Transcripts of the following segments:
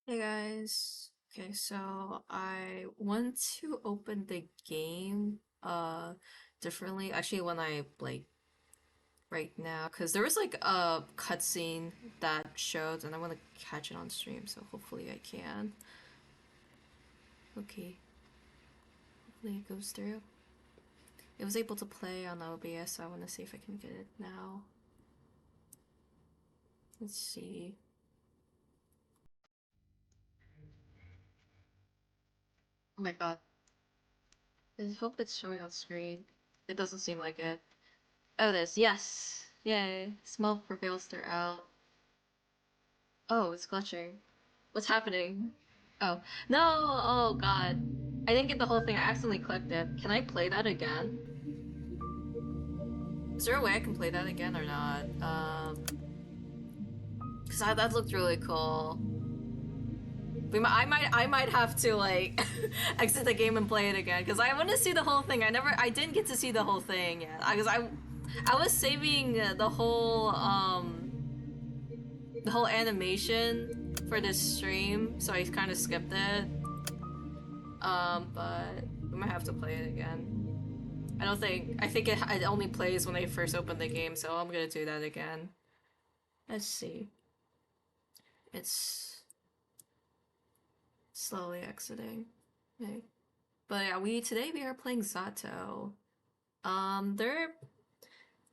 Hey guys. Okay, so I want to open the game differently. Actually, when I like right now, because there was like a cutscene that showed, and I want to catch it on stream. So hopefully I can. Okay, hopefully it goes through. It was able to play on OBS, so I want to see if I can get it now. Let's see. Oh my god. I hope it's showing on screen. It doesn't seem like it. Oh, it is. Yes. Yay. Smell prevails throughout. Oh, it's glitching. What's happening? Oh. No! Oh god. I didn't get the whole thing. I accidentally clicked it. Can I play that again? Is there a way I can play that again or not? Cause that looked really cool. I might have to like exit the game and play it again because I want to see the whole thing. I didn't get to see the whole thing yet. Because I was saving the whole animation for this stream, so I kind of skipped it. But we might have to play it again. I think it only plays when I first open the game, so I'm gonna do that again. Let's see. It's slowly exiting. Okay. But yeah, today we are playing Zato. There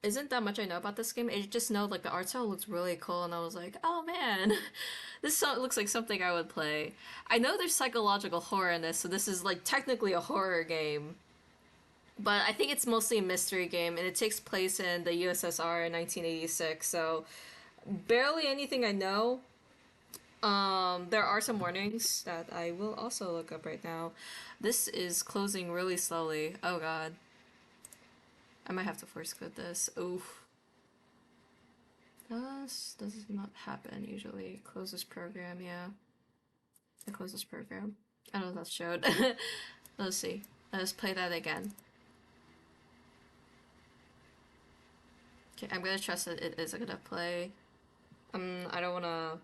isn't that much I know about this game. I just know like the art style looks really cool, and I was like, oh man, looks like something I would play. I know there's psychological horror in this, so this is like technically a horror game. But I think it's mostly a mystery game, and it takes place in the USSR in 1986. So barely anything I know. There are some warnings that I will also look up right now. This is closing really slowly. Oh god, I might have to force code this. Oof. Does not happen usually. Close this program. Yeah, I close this program. I don't know if that showed. Let's see. Let's play that again. Okay, I'm gonna trust that it is gonna play. I don't wanna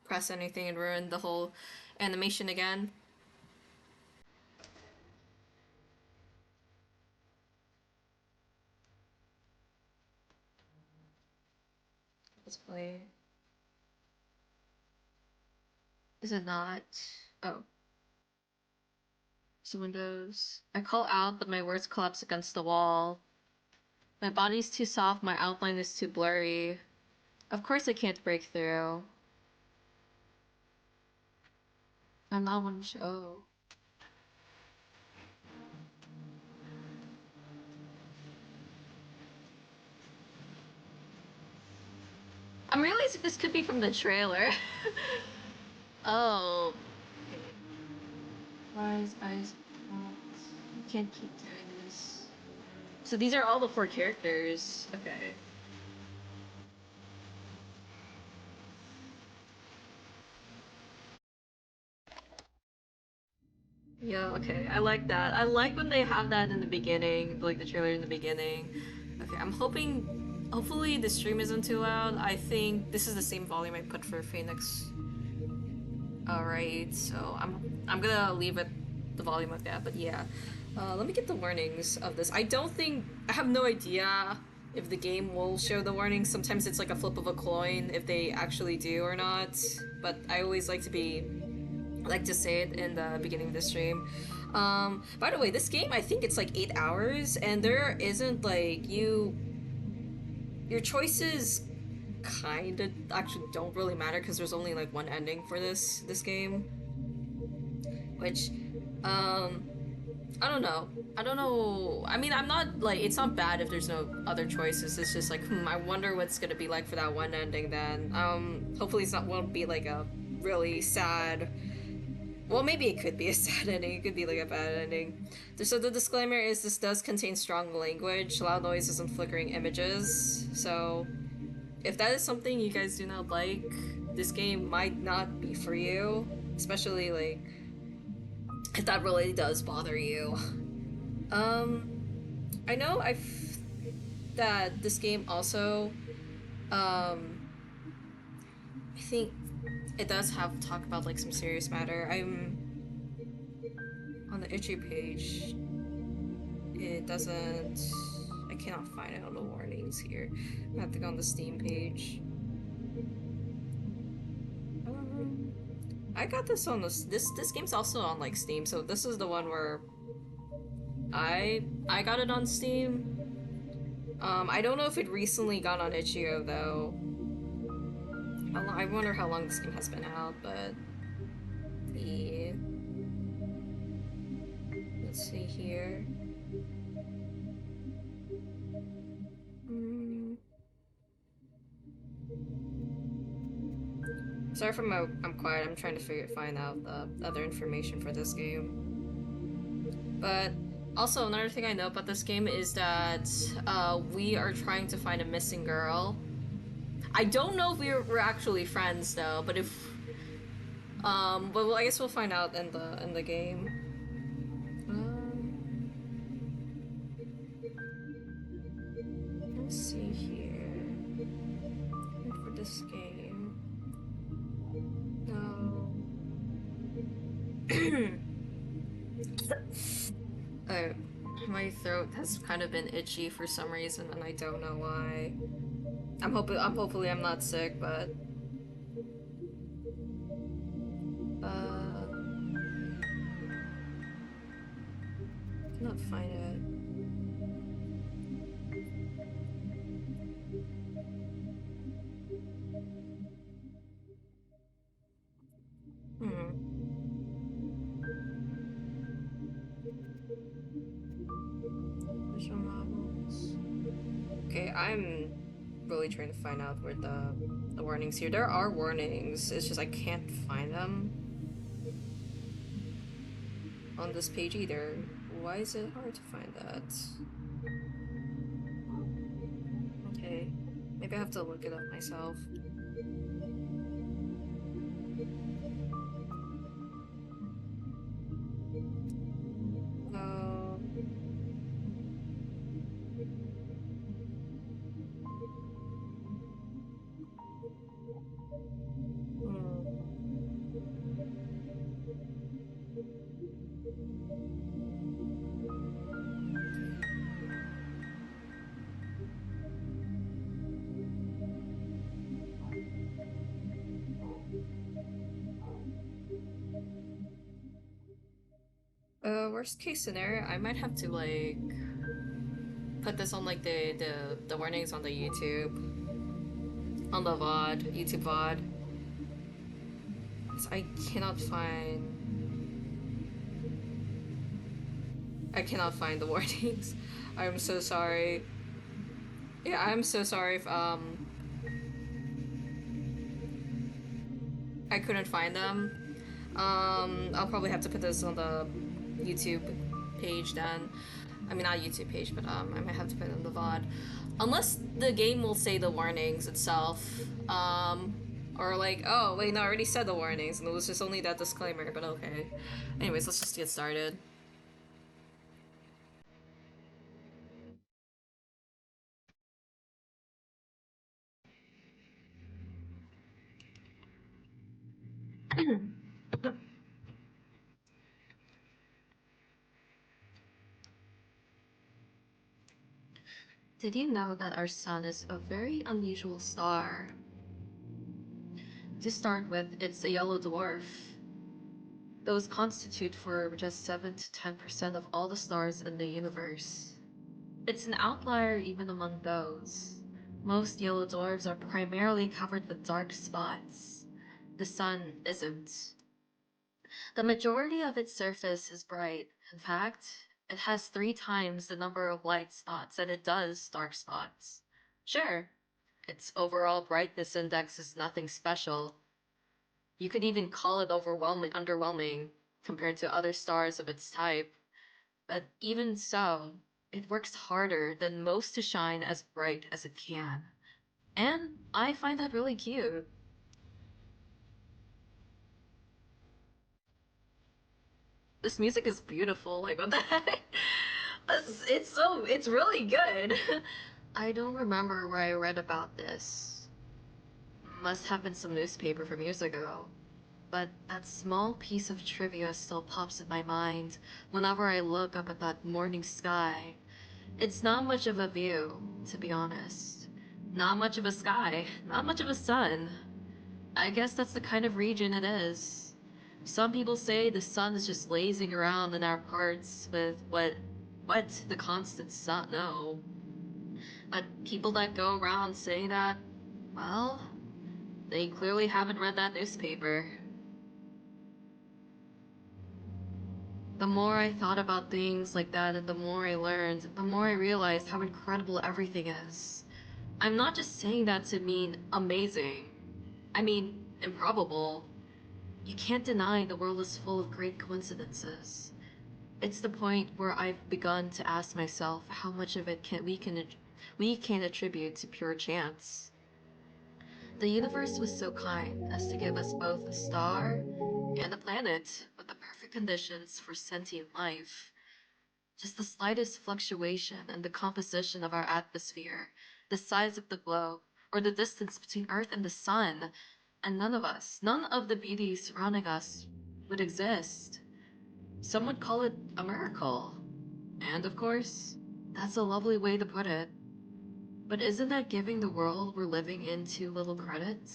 press anything and ruin the whole animation again. Let's play. Is it not? Oh. So Windows. I call out, but my words collapse against the wall. My body's too soft, my outline is too blurry. Of course I can't break through. I'm not one show. I'm realizing this could be from the trailer. Oh. Rise, eyes, can't keep doing this. So these are all the four characters. Okay. Yeah, okay. I like that. I like when they have that in the beginning, like the trailer in the beginning. Okay, I'm hoping, hopefully the stream isn't too loud. I think this is the same volume I put for Phoenix. Alright, so I'm gonna leave it the volume like that, but yeah. Let me get the warnings of this. I don't think, I have no idea if the game will show the warnings. Sometimes it's like a flip of a coin if they actually do or not, but I always like to say it in the beginning of the stream. By the way, this game, I think it's like 8 hours, and there isn't like your choices kind of actually don't really matter because there's only like one ending for this game, which um I don't know. I don't know. I mean, I'm not like it's not bad if there's no other choices. It's just like, I wonder what's gonna be like for that one ending then. Hopefully it's not won't be like a really sad. Well, maybe it could be a sad ending. It could be like a bad ending. So the disclaimer is this does contain strong language, loud noises, and flickering images. So if that is something you guys do not like, this game might not be for you. Especially like if that really does bother you. Um, I know that this game also, I think It does have talk about like some serious matter. I'm on the itchy page. It doesn't. I cannot find it on the warnings here. I have to go on the Steam page. Um, I got this on this game's also on like Steam, so this is the one where I got it on Steam. I don't know if it recently got on itch.io though. I wonder how long this game has been out, but yeah. Let's see here. Mm. Sorry for I'm quiet. I'm trying to find out the other information for this game. But also another thing I know about this game is that we are trying to find a missing girl. I don't know if we're actually friends though, but if but I guess we'll find out in the game. Let's see here. For this game. No. My throat has kind of been itchy for some reason, and I don't know why. Hopefully I'm not sick, but cannot find it. Visual novels. Okay, I'm really trying to find out where the warnings here. There are warnings. It's just I can't find them on this page either. Why is it hard to find that? Okay, maybe I have to look it up myself. Worst case scenario, I might have to like put this on like the warnings on the YouTube, on the VOD, YouTube VOD. I cannot find. I cannot find the warnings. I'm so sorry. Yeah, I'm so sorry if I couldn't find them. I'll probably have to put this on the YouTube page then. I mean, not YouTube page, but I might have to put it on the VOD. Unless the game will say the warnings itself. Or like, oh, wait, no, I already said the warnings, and it was just only that disclaimer, but okay. Anyways, let's just get started. Did you know that our sun is a very unusual star? To start with, it's a yellow dwarf. Those constitute for just 7 to 10% of all the stars in the universe. It's an outlier even among those. Most yellow dwarfs are primarily covered with dark spots. The sun isn't. The majority of its surface is bright. In fact, it has 3 times the number of light spots than it does dark spots. Sure, its overall brightness index is nothing special. You could even call it underwhelming compared to other stars of its type. But even so, it works harder than most to shine as bright as it can. And I find that really cute. This music is beautiful. Like, what the heck? It's really good. I don't remember where I read about this. Must have been some newspaper from years ago. But that small piece of trivia still pops in my mind whenever I look up at that morning sky. It's not much of a view, to be honest. Not much of a sky, not much of a sun. I guess that's the kind of region it is. Some people say the sun is just lazing around in our parts with what the constants not know. But people that go around saying that, well, they clearly haven't read that newspaper. The more I thought about things like that and the more I learned, the more I realized how incredible everything is. I'm not just saying that to mean amazing. I mean improbable. You can't deny the world is full of great coincidences. It's the point where I've begun to ask myself how much of it we can attribute to pure chance. The universe was so kind as to give us both a star and a planet with the perfect conditions for sentient life. Just the slightest fluctuation in the composition of our atmosphere, the size of the globe, or the distance between Earth and the Sun, and none of the beauty surrounding us would exist. Some would call it a miracle. And of course, that's a lovely way to put it. But isn't that giving the world we're living in too little credit?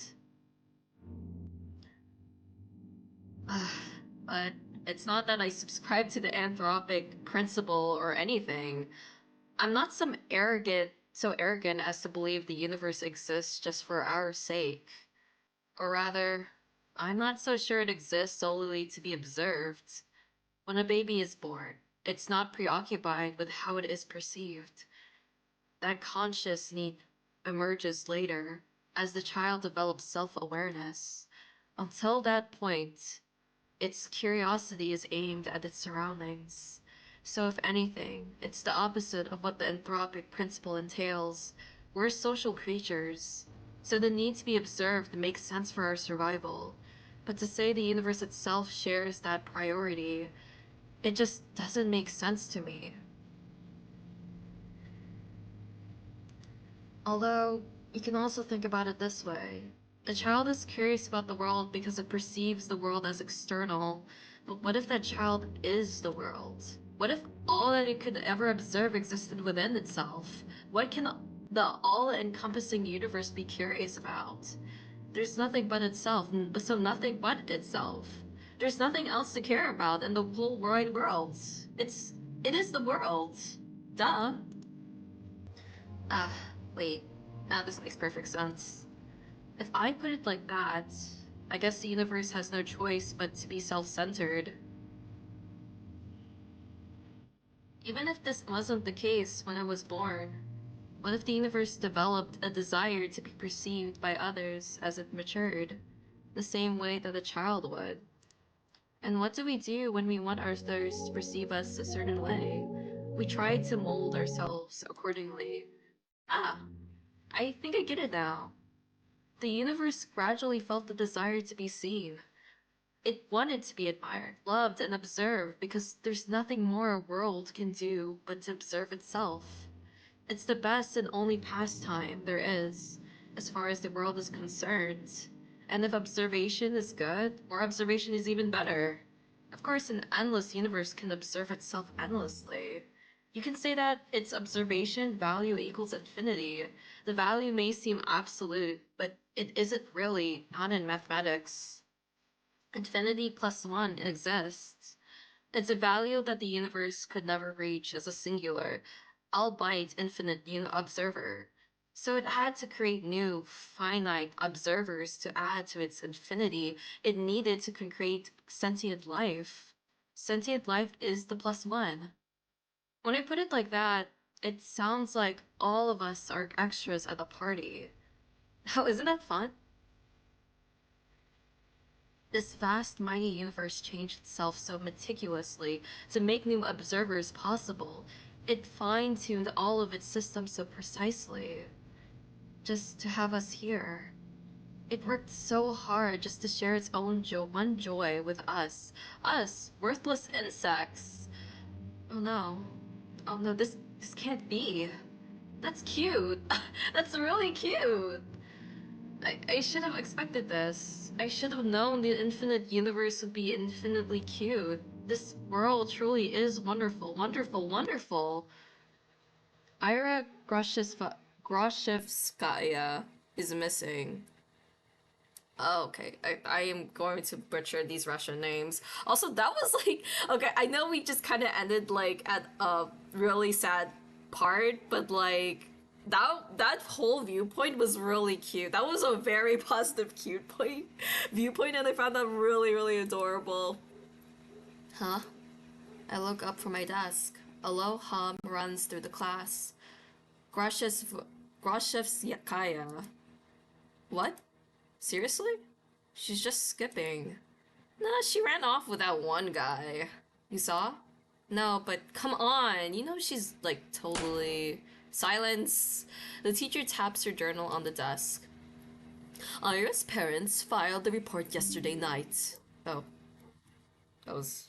But it's not that I subscribe to the anthropic principle or anything. I'm not so arrogant as to believe the universe exists just for our sake. Or rather, I'm not so sure it exists solely to be observed. When a baby is born, it's not preoccupied with how it is perceived. That conscious need emerges later as the child develops self-awareness. Until that point, its curiosity is aimed at its surroundings. So if anything, it's the opposite of what the anthropic principle entails. We're social creatures, so the need to be observed makes sense for our survival. But to say the universe itself shares that priority, it just doesn't make sense to me. Although, you can also think about it this way. A child is curious about the world because it perceives the world as external. But what if that child is the world? What if all that it could ever observe existed within itself? What can the all-encompassing universe be curious about? There's nothing but itself, so nothing but itself. There's nothing else to care about in the whole wide world. It is the world. Duh. Ah, wait. Now this makes perfect sense. If I put it like that, I guess the universe has no choice but to be self-centered. Even if this wasn't the case when I was born, what if the universe developed a desire to be perceived by others as it matured, the same way that a child would? And what do we do when we want others to perceive us a certain way? We try to mold ourselves accordingly. Ah, I think I get it now. The universe gradually felt the desire to be seen. It wanted to be admired, loved, and observed because there's nothing more a world can do but to observe itself. It's the best and only pastime there is, as far as the world is concerned. And if observation is good, more observation is even better. Of course, an endless universe can observe itself endlessly. You can say that its observation value equals infinity. The value may seem absolute, but it isn't really, not in mathematics. Infinity plus one exists. It's a value that the universe could never reach as a singular, albeit infinite observer. So it had to create new, finite observers to add to its infinity. It needed to create sentient life. Sentient life is the plus one. When I put it like that, it sounds like all of us are extras at the party. Oh, isn't that fun? This vast, mighty universe changed itself so meticulously to make new observers possible. It fine-tuned all of its systems so precisely, just to have us here. It worked so hard just to share its own one joy with us. Us, worthless insects. Oh no. Oh no, this can't be. That's cute. That's really cute. I should have expected this. I should have known the infinite universe would be infinitely cute. This world truly is wonderful, wonderful, wonderful. Ira Groshevskaya is missing. Oh, okay. I am going to butcher these Russian names. Also, that was like, okay, I know we just kind of ended like at a really sad part, but like that whole viewpoint was really cute. That was a very positive viewpoint, and I found that really, really adorable. Huh? I look up from my desk. A low hum runs through the class. Groshevskaya. What? Seriously? She's just skipping. Nah, she ran off with that one guy. You saw? No, but come on. You know she's like totally... Silence. The teacher taps her journal on the desk. Ira's parents filed the report yesterday night. Oh. That was...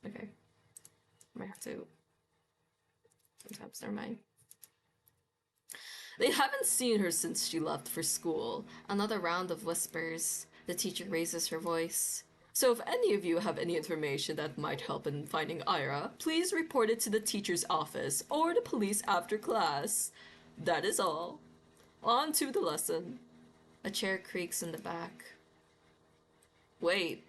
Okay. Might have to... Sometimes, never mind. They haven't seen her since she left for school. Another round of whispers. The teacher raises her voice. So if any of you have any information that might help in finding Ira, please report it to the teacher's office or the police after class. That is all. On to the lesson. A chair creaks in the back. Wait.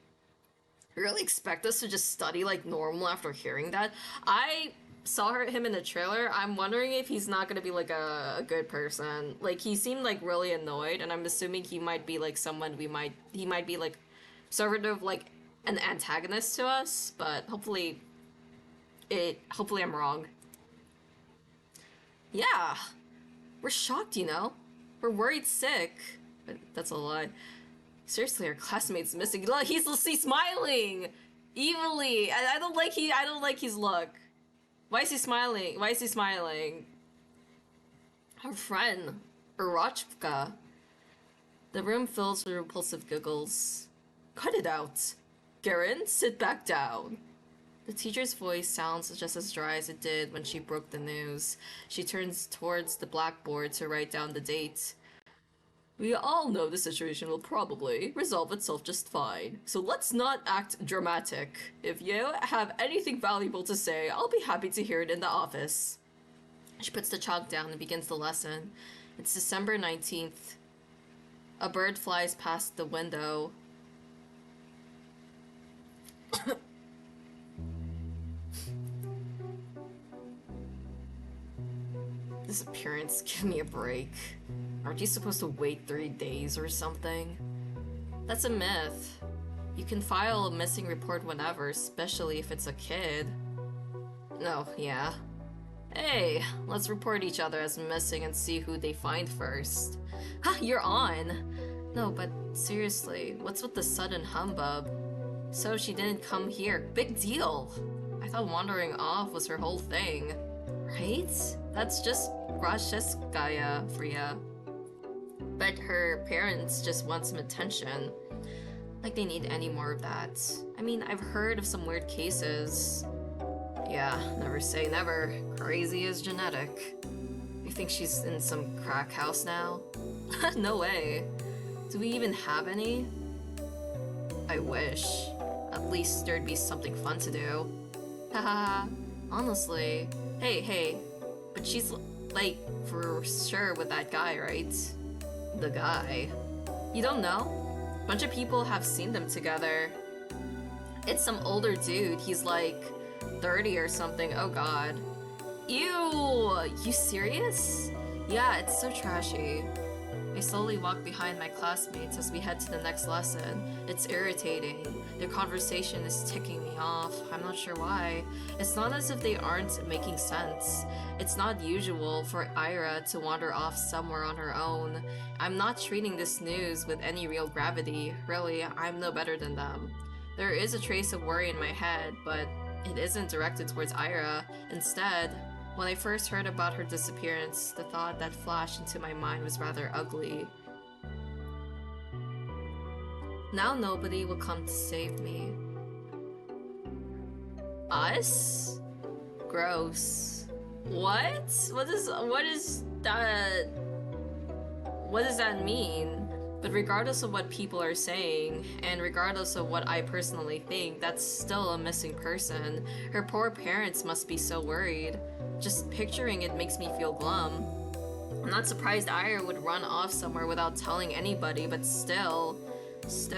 You really expect us to just study like normal after hearing that? I saw him in the trailer. I'm wondering if he's not gonna be like a good person. Like he seemed like really annoyed, and I'm assuming he might be like someone he might be like sort of like an antagonist to us, but hopefully I'm wrong. Yeah. We're shocked, you know? We're worried sick. But that's a lie. Seriously, our classmate's missing. Look, he's smiling! Evilly! I don't like his look. Why is he smiling? Why is he smiling? Our friend, Urachka. The room fills with repulsive giggles. Cut it out. Garen, sit back down. The teacher's voice sounds just as dry as it did when she broke the news. She turns towards the blackboard to write down the date. We all know the situation will probably resolve itself just fine, so let's not act dramatic. If you have anything valuable to say, I'll be happy to hear it in the office. She puts the chalk down and begins the lesson. It's December 19th. A bird flies past the window. This appearance, give me a break. Aren't you supposed to wait 3 days or something? That's a myth. You can file a missing report whenever, especially if it's a kid. Oh, yeah. Hey, let's report each other as missing and see who they find first. Ha, you're on! No, but seriously, what's with the sudden humbug? So she didn't come here. Big deal! I thought wandering off was her whole thing. Right? That's just Grasheskaya for ya. But her parents just want some attention. Like they need any more of that. I mean, I've heard of some weird cases. Yeah, never say never. Crazy is genetic. You think she's in some crack house now? No way. Do we even have any? I wish. At least there'd be something fun to do. Haha. Honestly. Hey. But she's, like, for sure with that guy, right? The guy. You don't know? A bunch of people have seen them together. It's some older dude. He's like 30 or something. Oh god. Ew! You serious? Yeah, it's so trashy. I slowly walk behind my classmates as we head to the next lesson. It's irritating. Their conversation is ticking me off. I'm not sure why. It's not as if they aren't making sense. It's not usual for Ira to wander off somewhere on her own. I'm not treating this news with any real gravity. Really, I'm no better than them. There is a trace of worry in my head, but it isn't directed towards Ira. Instead, when I first heard about her disappearance, the thought that flashed into my mind was rather ugly. Now nobody will come to save me. Us? Gross. What? What is that? What does that mean? But regardless of what people are saying, and regardless of what I personally think, that's still a missing person. Her poor parents must be so worried. Just picturing it makes me feel glum. I'm not surprised Ira would run off somewhere without telling anybody, but still. It's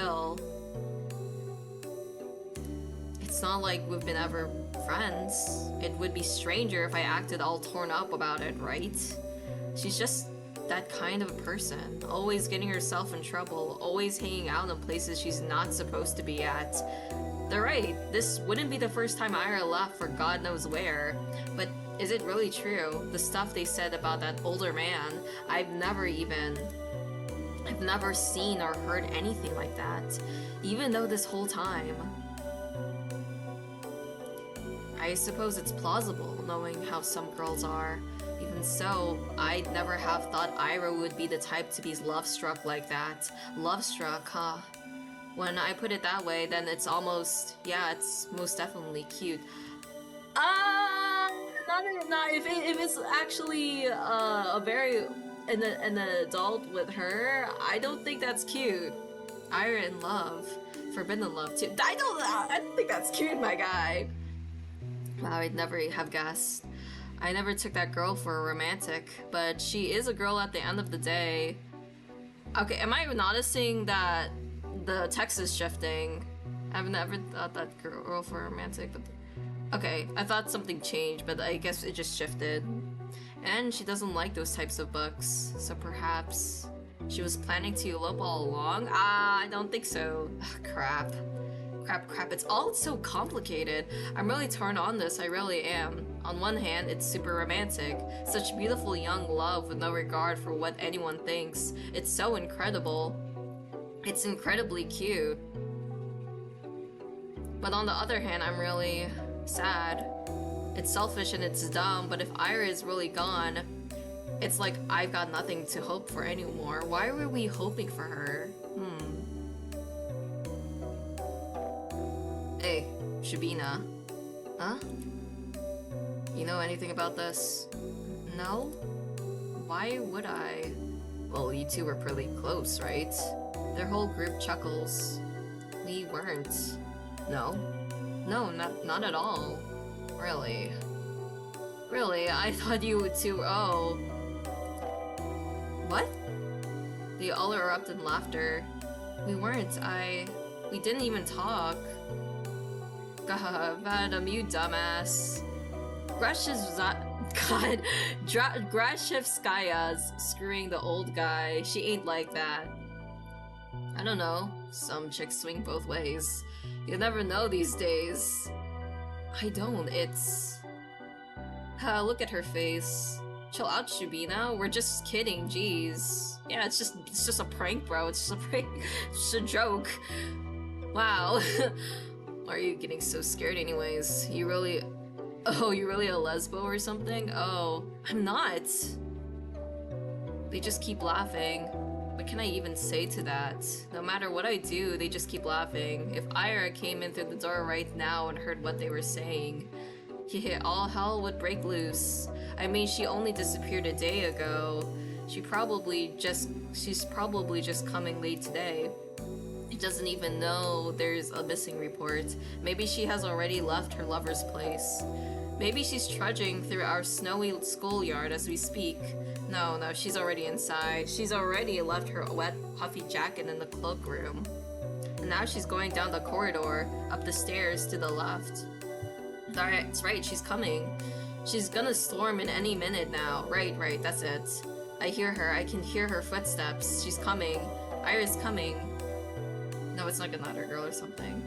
not like we've been ever friends. It would be stranger if I acted all torn up about it, right? She's just that kind of a person, always getting herself in trouble, always hanging out in places she's not supposed to be at. They're right, this wouldn't be the first time Ira left for God knows where, but is it really true? The stuff they said about that older man, I've never seen or heard anything like that, even though this whole time. I suppose it's plausible, knowing how some girls are. Even so, I'd never have thought Ira would be the type to be love-struck like that. Love-struck, huh? When I put it that way, then it's almost, yeah, it's most definitely cute. Not if it's actually a very an adult with her, I don't think that's cute. Ira in love, forbidden love too. I don't think that's cute, my guy. Wow, I'd never have guessed. I never took that girl for a romantic, but she is a girl at the end of the day. Okay, am I noticing that the text is shifting? I've never thought that girl for a romantic, but... Okay, I thought something changed, but I guess it just shifted. And she doesn't like those types of books, so perhaps she was planning to elope all along? I don't think so. Ugh, crap, it's all so complicated. I'm really torn on this, I really am. On one hand, it's super romantic. Such beautiful young love with no regard for what anyone thinks. It's so incredible. It's incredibly cute. But on the other hand, I'm really sad. It's selfish and it's dumb, but if Ira is really gone, it's like I've got nothing to hope for anymore. Why were we hoping for her? Hey, Shabina. Huh? You know anything about this? No? Why would I? Well, you two were pretty close, right? Their whole group chuckles. We weren't. No? No, not at all. Really? Really? I thought you two... Oh. What? They all erupt in laughter. We weren't. We didn't even talk. God, Vadam, you dumbass. Grashevskaya's screwing the old guy. She ain't like that. I don't know. Some chicks swing both ways. You'll never know these days. I don't. It's... look at her face. Chill out, Shubina. We're just kidding. Jeez. Yeah, it's just a prank, bro. It's just a prank. It's just a joke. Wow. Why are you getting so scared anyways? You really... Oh, you're really a lesbo or something? Oh, I'm not. They just keep laughing. What can I even say to that? No matter what I do, they just keep laughing. If Ira came in through the door right now and heard what they were saying, yeah, all hell would break loose. I mean, she only disappeared a day ago. She's probably just coming late today. She doesn't even know there's a missing report. Maybe she has already left her lover's place. Maybe she's trudging through our snowy schoolyard as we speak. No, she's already inside. She's already left her wet, puffy jacket in the cloakroom. And now she's going down the corridor, up the stairs to the left. That's right, she's coming. She's gonna storm in any minute now. Right, that's it. I hear her, I can hear her footsteps. She's coming. Ira's coming. No, it's like another girl or something.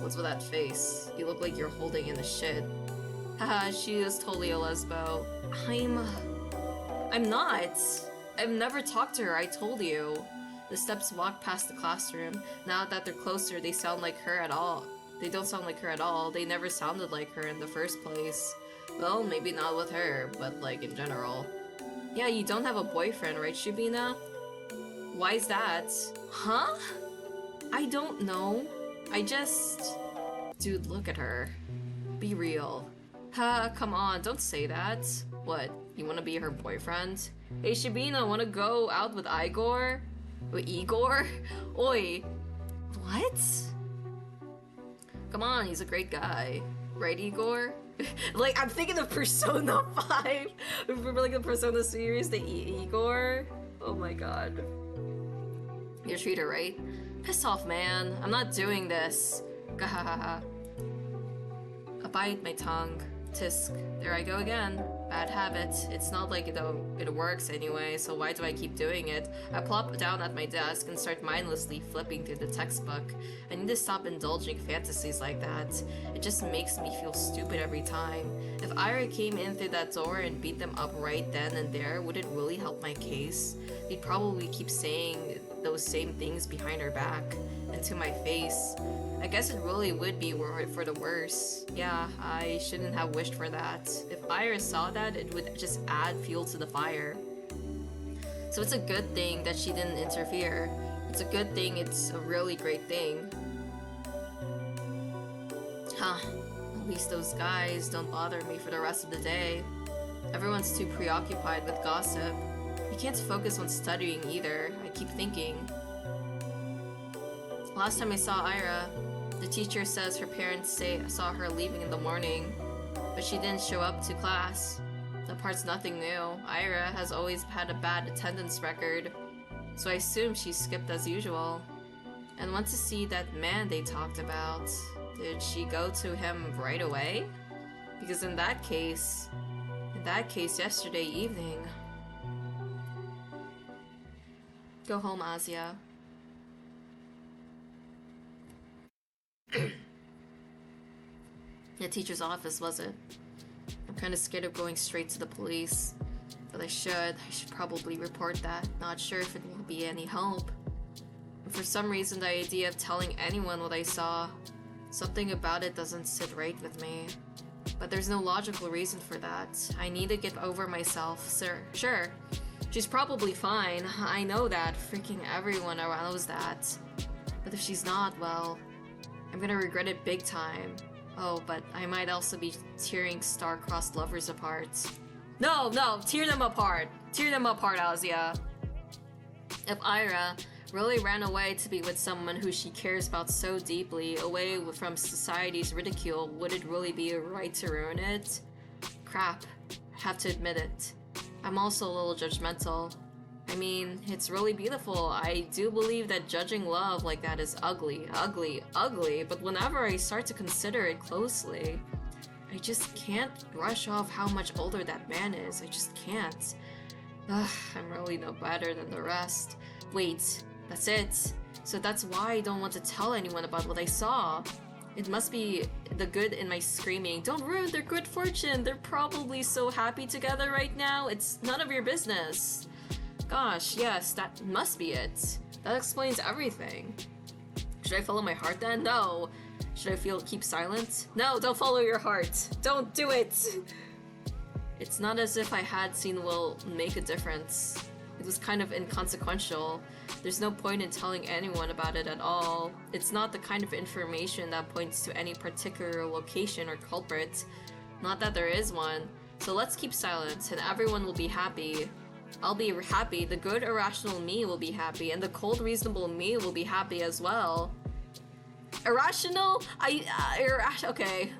What's with that face? You look like you're holding in the shit. Haha, she is totally a lesbo. I'm not. I've never talked to her, I told you. The steps walk past the classroom. Now that they're closer, they sound like her at all. They don't sound like her at all. They never sounded like her in the first place. Well, maybe not with her, but like in general. Yeah, you don't have a boyfriend, right, Shubina? Why's that? Huh? I don't know. I just... Dude, look at her. Be real. Come on, don't say that. What, you wanna be her boyfriend? Hey, Shabina, wanna go out with Igor? With Igor? Oi. What? Come on, he's a great guy. Right, Igor? Like, I'm thinking of Persona 5. Remember, like, the Persona series, the Igor? Oh my god. You're a cheater, right? Piss off, man. I'm not doing this. Gahahaha. I bite my tongue. Tisk. There I go again. Bad habit. It's not like it works anyway, so why do I keep doing it? I plop down at my desk and start mindlessly flipping through the textbook. I need to stop indulging fantasies like that. It just makes me feel stupid every time. If Ira came in through that door and beat them up right then and there, would it really help my case? They'd probably keep saying those same things behind her back and to my face. I guess it really would be for the worse. Yeah, I shouldn't have wished for that. If Iris saw that, it would just add fuel to the fire. So it's a good thing that she didn't interfere. It's a good thing, it's a really great thing. Huh, at least those guys don't bother me for the rest of the day. Everyone's too preoccupied with gossip. I can't focus on studying either. I keep thinking. Last time I saw Ira, the teacher says her parents saw her leaving in the morning, but she didn't show up to class. That part's nothing new. Ira has always had a bad attendance record, so I assume she skipped as usual. And went to see that man they talked about. Did she go to him right away? Because in that case yesterday evening. Go home, Asia. The teacher's office, was it? I'm kind of scared of going straight to the police. But I should probably report that. Not sure if it will be any help. And for some reason, the idea of telling anyone what I saw, something about it doesn't sit right with me. But there's no logical reason for that. I need to get over myself, sir. Sure. She's probably fine. I know that. Freaking everyone knows that. But if she's not, well, I'm gonna regret it big time. Oh, but I might also be tearing star-crossed lovers apart. No, tear them apart. Tear them apart, Azia. If Ira really ran away to be with someone who she cares about so deeply, away from society's ridicule, would it really be right to ruin it? Crap. I have to admit it. I'm also a little judgmental. I mean, it's really beautiful. I do believe that judging love like that is ugly, but whenever I start to consider it closely, I just can't brush off how much older that man is. I just can't. Ugh, I'm really no better than the rest. Wait, that's it. So that's why I don't want to tell anyone about what I saw. It must be the good in my screaming, don't ruin their good fortune. They're probably so happy together right now. It's none of your business. Gosh, yes, that must be it. That explains everything. Should I follow my heart then? No. Should I keep silent? No, don't follow your heart. Don't do it. It's not as if I had seen will make a difference. It was kind of inconsequential. There's no point in telling anyone about it at all. It's not the kind of information that points to any particular location or culprit. Not that there is one. So let's keep silent and everyone will be happy. I'll be happy, the good irrational me will be happy, and the cold reasonable me will be happy as well. Irrational? Okay.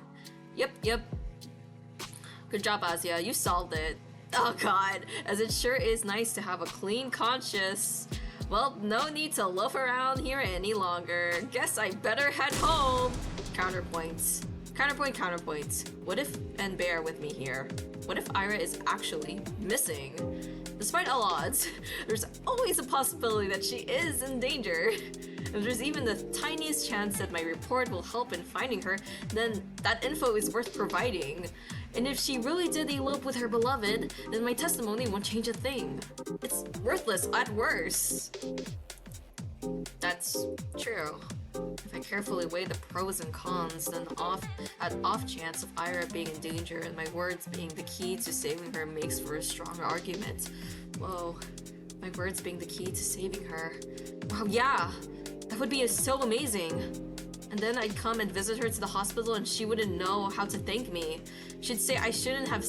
Yep. Good job, Asia, you solved it. Oh god, as it sure is nice to have a clean conscience. Well, no need to loaf around here any longer. Guess I better head home. Counterpoints. Counterpoint. What if, and bear with me here, what if Ira is actually missing? Despite all odds, there's always a possibility that she is in danger. If there's even the tiniest chance that my report will help in finding her, then that info is worth providing. And if she really did elope with her beloved, then my testimony won't change a thing. It's worthless at worst. That's true. If I carefully weigh the pros and cons, then off chance of Ira being in danger and my words being the key to saving her makes for a strong argument. Whoa, my words being the key to saving her. Wow, yeah, that would be so amazing. And then I'd come and visit her to the hospital and she wouldn't know how to thank me. She'd say I shouldn't have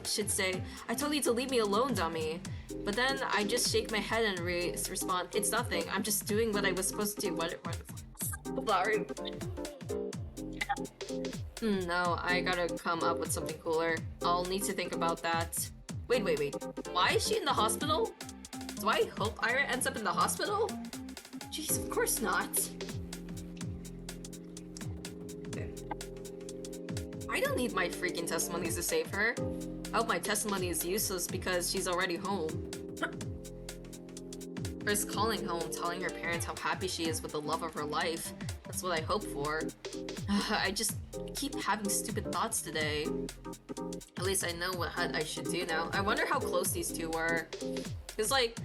she'd say, I told you to leave me alone, dummy. But then I just shake my head and respond, it's nothing. I'm just doing what I was supposed to do. What Sorry. No, I gotta come up with something cooler. I'll need to think about that. Wait. Why is she in the hospital? Do I hope Ira ends up in the hospital? Jeez, of course not. Okay. I don't need my freaking testimonies to save her. I hope my testimony is useless because she's already home. First calling home, telling her parents how happy she is with the love of her life. That's what I hope for. I just keep having stupid thoughts today. At least I know what I should do now. I wonder how close these two were. Cause like,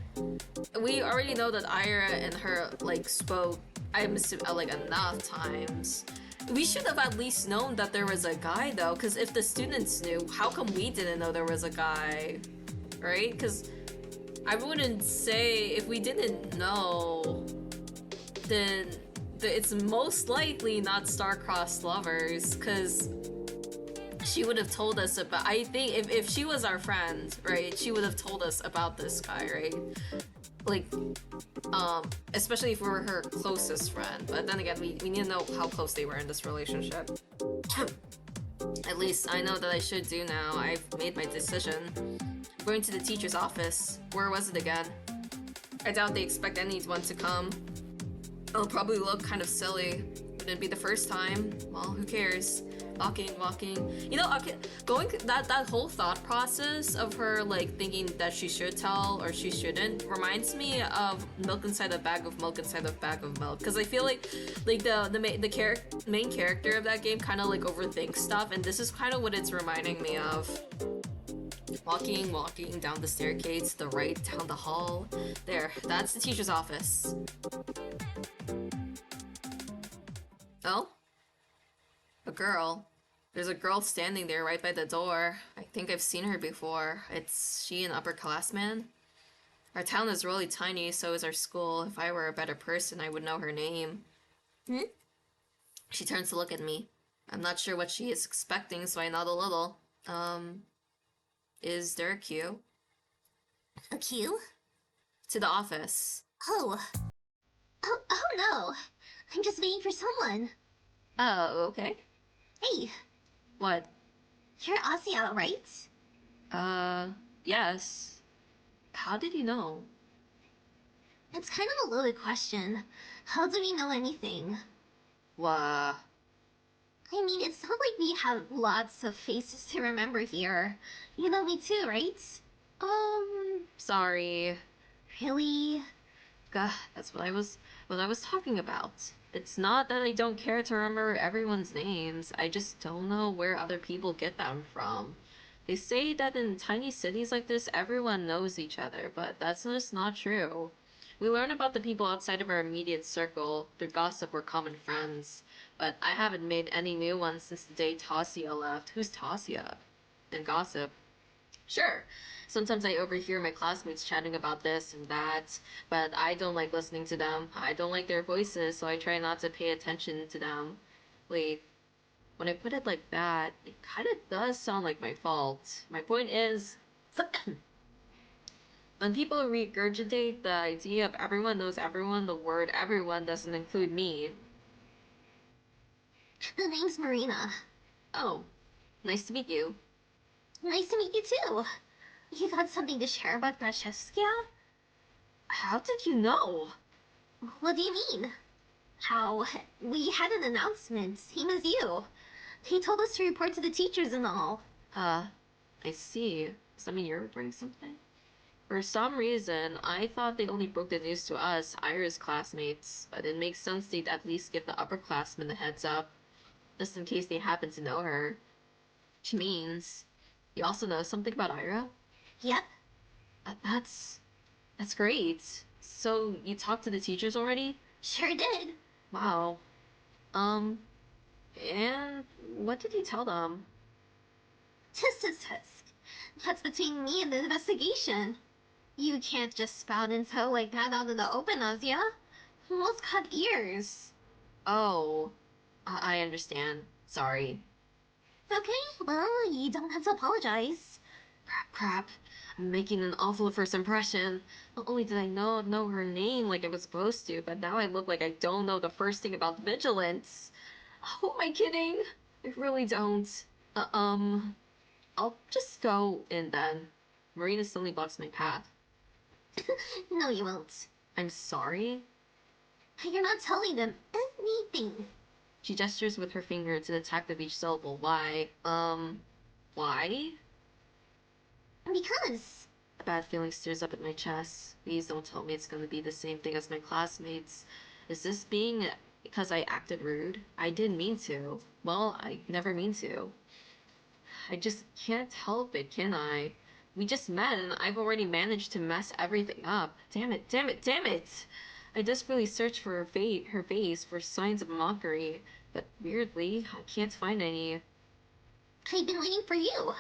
we already know that Ira and her like spoke, I'm assuming, like enough times. We should have at least known that there was a guy though, cause if the students knew, how come we didn't know there was a guy? Right? Cause I wouldn't say if we didn't know, then it's most likely not star-crossed lovers, because she would have told us about, I think if she was our friend, right, she would have told us about this guy, right? Like, especially if we were her closest friend. But then again, we need to know how close they were in this relationship. At least I know that I should do now. I've made my decision. I'm going to the teacher's office. Where was it again? I doubt they expect anyone to come. It'll probably look kind of silly. Wouldn't be the first time. Well, who cares? Walking. You know, okay, that whole thought process of her like thinking that she should tell or she shouldn't reminds me of milk inside a bag of milk inside a bag of milk. Because I feel like the main character of that game kind of like overthinks stuff, and this is kind of what it's reminding me of. Walking down the staircase, to the right, down the hall. There, that's the teacher's office. Oh? A girl. There's a girl standing there right by the door. I think I've seen her before. It's she an upperclassman? Our town is really tiny, so is our school. If I were a better person, I would know her name. She turns to look at me. I'm not sure what she is expecting, so I nod a little. Is there a queue? A queue? To the office. Oh no. I'm just waiting for someone. Oh, okay. Hey, What? you're Asia, right? Yes. How did you know? It's kind of a loaded question. How do we know anything? Wah. I mean, it's not like we have lots of faces to remember here. You know me too, right? Sorry. Really? God, that's what I was talking about. It's not that I don't care to remember everyone's names, I just don't know where other people get them from. They say that in tiny cities like this, everyone knows each other, but that's just not true. We learn about the people outside of our immediate circle through gossip or common friends, but I haven't made any new ones since the day Tasia left. Who's Tasia? And gossip. Sure. Sometimes I overhear my classmates chatting about this and that, but I don't like listening to them. I don't like their voices, so I try not to pay attention to them. Wait, when I put it like that, it kind of does sound like my fault. My point is, when people regurgitate the idea of everyone knows everyone, the word everyone doesn't include me. The name's Marina. Oh, nice to meet you. Nice to meet you too. You got something to share about Francesca? How did you know? What do you mean? How we had an announcement, same as you. He told us to report to the teachers and all. I see. Does that mean you're reporting something? For some reason, I thought they only broke the news to us, Ira's classmates, but it makes sense they'd at least give the upperclassmen a heads up, just in case they happen to know her. Which means, you also know something about Ira? Yep. That's great. So, you talked to the teachers already? Sure did. Wow. And what did you tell them? Tisk. That's between me and the investigation. You can't just spout info like that out in the open, Asia. Most got ears. Oh, I understand. Sorry. Okay, well, you don't have to apologize. Crap. I'm making an awful first impression. Not only did I know her name like I was supposed to, but now I look like I don't know the first thing about vigilance. Who am I kidding? I really don't. I'll just go in then. Marina suddenly blocks my path. No, you won't. I'm sorry? You're not telling them anything. She gestures with her finger to the tact of each syllable. Why? Why? Because. A bad feeling stirs up at my chest. Please don't tell me it's gonna be the same thing as my classmates. Is this being because I acted rude? I didn't mean to. Well, I never mean to. I just can't help it, can I? We just met and I've already managed to mess everything up. Damn it, damn it, damn it! I desperately search for her face for signs of mockery, but weirdly, I can't find any. I've been waiting for you.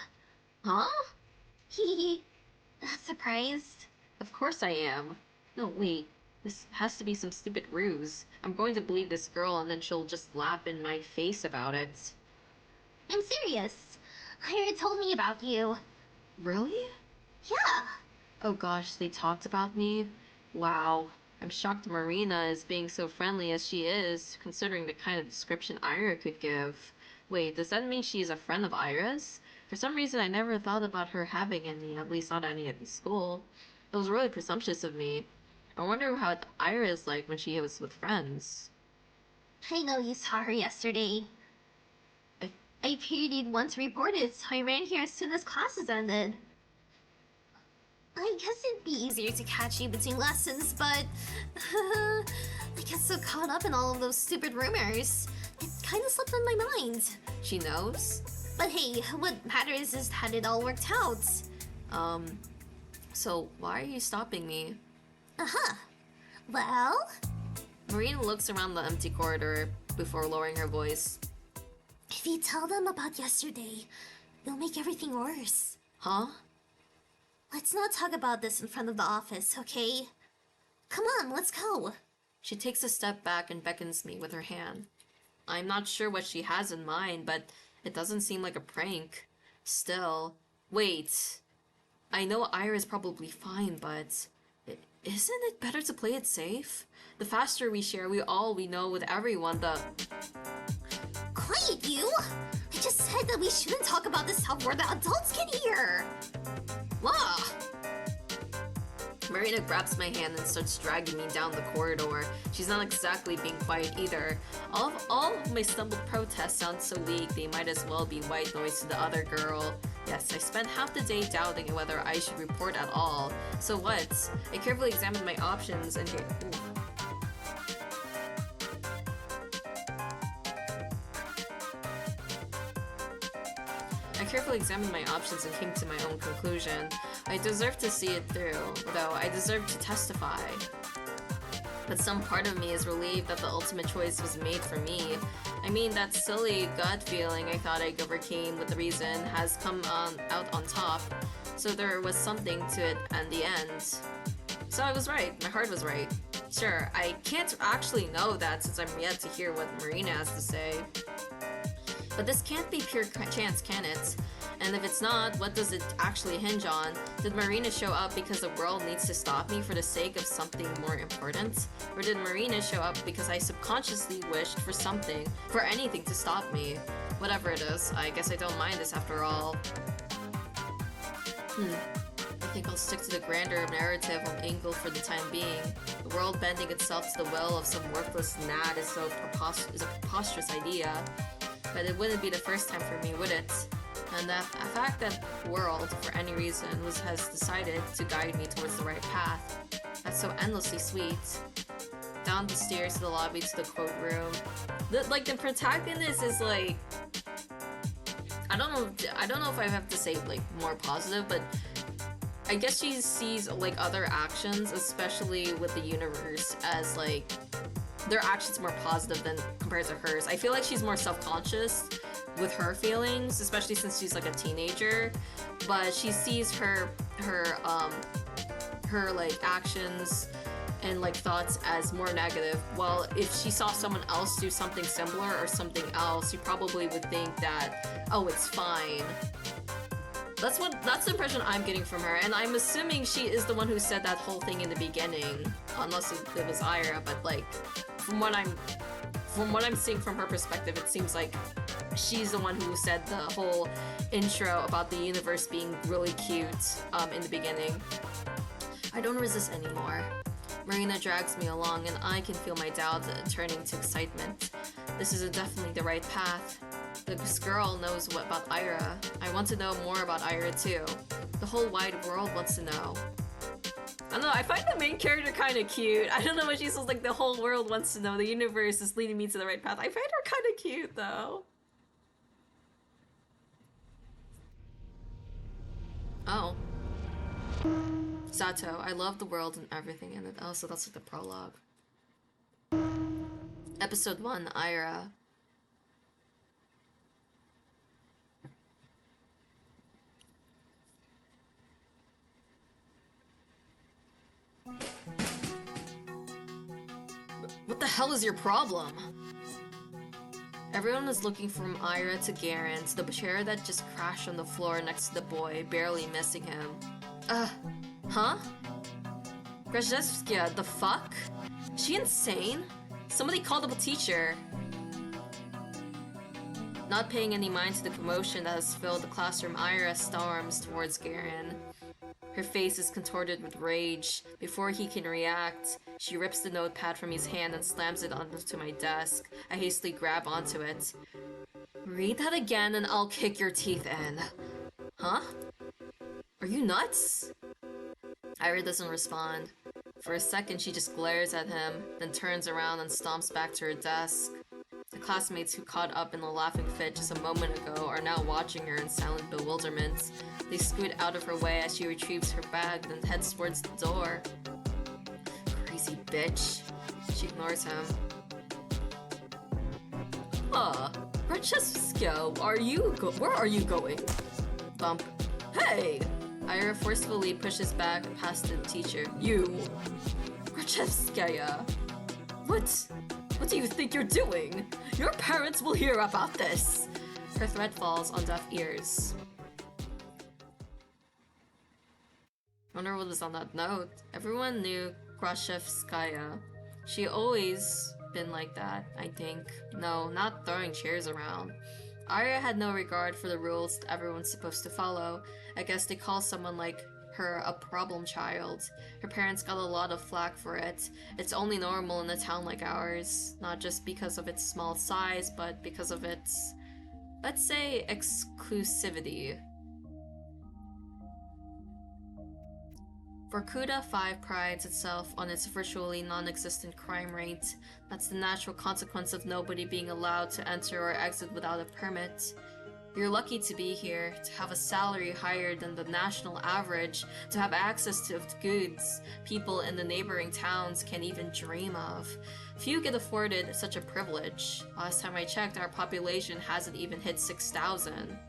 Huh? Hee Surprised? Of course I am. No, wait. This has to be some stupid ruse. I'm going to believe this girl and then she'll just laugh in my face about it. I'm serious. Ira told me about you. Really? Yeah. Oh gosh, they talked about me? Wow. I'm shocked Marina is being so friendly as she is, considering the kind of description Ira could give. Wait, does that mean she's a friend of Ira's? For some reason, I never thought about her having any, at least not any at the school. It was really presumptuous of me. I wonder how Ira is like when she was with friends. I know you saw her yesterday. I figured you'd want to report it, so I ran here as soon as classes ended. I guess it'd be easier to catch you between lessons, but I get so caught up in all of those stupid rumors. It kind of slipped on my mind. She knows? But hey, what matters is that it all worked out. So why are you stopping me? Uh-huh. Well? Marina looks around the empty corridor before lowering her voice. If you tell them about yesterday, it'll make everything worse. Huh? Let's not talk about this in front of the office, okay? Come on, let's go. She takes a step back and beckons me with her hand. I'm not sure what she has in mind, but it doesn't seem like a prank. Still, wait. I know Ira's probably fine, but isn't it better to play it safe? The faster we share we know with everyone, the... Quiet, you! I just said that we shouldn't talk about this stuff where the adults can hear! Wah! Marina grabs my hand and starts dragging me down the corridor. She's not exactly being quiet either. All of my stumbled protests sound so weak, they might as well be white noise to the other girl. Yes, I spent half the day doubting whether I should report at all. So what? I carefully examined my options and came to my own conclusion. I deserve to see it through, though I deserve to testify. But some part of me is relieved that the ultimate choice was made for me. I mean, that silly gut feeling I thought I overcame with reason has come out on top, so there was something to it in the end. So I was right, my heart was right. Sure, I can't actually know that since I'm yet to hear what Marina has to say. But this can't be pure chance, can it? And if it's not, what does it actually hinge on? Did Marina show up because the world needs to stop me for the sake of something more important? Or did Marina show up because I subconsciously wished for anything to stop me? Whatever it is, I guess I don't mind this after all. I think I'll stick to the grander narrative of Angle for the time being. The world bending itself to the will of some worthless gnat is a preposterous idea. But it wouldn't be the first time for me, would it? And the fact that the world, for any reason, has decided to guide me towards the right path. That's so endlessly sweet. Down the stairs to the lobby to the quote room. The protagonist is like... I don't know if I have to say like more positive, but I guess she sees like other actions, especially with the universe, as like their actions more positive than compared to hers. I feel like she's more self-conscious with her feelings, especially since she's like a teenager, but she sees her like actions and like thoughts as more negative. Well, if she saw someone else do something similar or something else, you probably would think that, oh, it's fine. That's the impression I'm getting from her, and I'm assuming she is the one who said that whole thing in the beginning, unless it was Ira. But like, from what I'm seeing from her perspective, it seems like she's the one who said the whole intro about the universe being really cute in the beginning. I don't resist anymore. Marina drags me along, and I can feel my doubt turning to excitement. This is definitely the right path. This girl knows what about Ira. I want to know more about Ira too. The whole wide world wants to know. I don't know, I find the main character kind of cute. I don't know what she says, like the whole world wants to know. The universe is leading me to the right path. I find her kind of cute though. Oh. Zato, I love the world and everything in it. Oh, so that's like the prologue. Episode 1, Ira. What the hell is your problem? Everyone is looking from Ira to Garen to the chair that just crashed on the floor next to the boy, barely missing him. Huh? Grajewska, the fuck? Is she insane? Somebody called up a teacher. Not paying any mind to the commotion that has filled the classroom, Ira storms towards Garen. Her face is contorted with rage. Before he can react, she rips the notepad from his hand and slams it onto my desk. I hastily grab onto it. Read that again and I'll kick your teeth in. Huh? Are you nuts? Ira doesn't respond. For a second, she just glares at him, then turns around and stomps back to her desk. The classmates who caught up in the laughing fit just a moment ago are now watching her in silent bewilderment. They scoot out of her way as she retrieves her bag, then heads towards the door. Crazy bitch. She ignores him. Francesco, where are you going? Bump. Hey! Ira forcefully pushes back past the teacher. You! Francesca! What do you think you're doing? Your parents will hear about this! Her threat falls on deaf ears. Wonder what was on that note. Everyone knew Grashevskaya. She always been like that, I think. No, not throwing chairs around. Arya had no regard for the rules that everyone's supposed to follow. I guess they call someone like her a problem child. Her parents got a lot of flack for it. It's only normal in a town like ours, not just because of its small size, but because of its, let's say, exclusivity. Vorkuta 5 prides itself on its virtually non-existent crime rate. That's the natural consequence of nobody being allowed to enter or exit without a permit. You're lucky to be here, to have a salary higher than the national average, to have access to goods people in the neighboring towns can't even dream of. Few get afforded such a privilege. Last time I checked, our population hasn't even hit 6,000.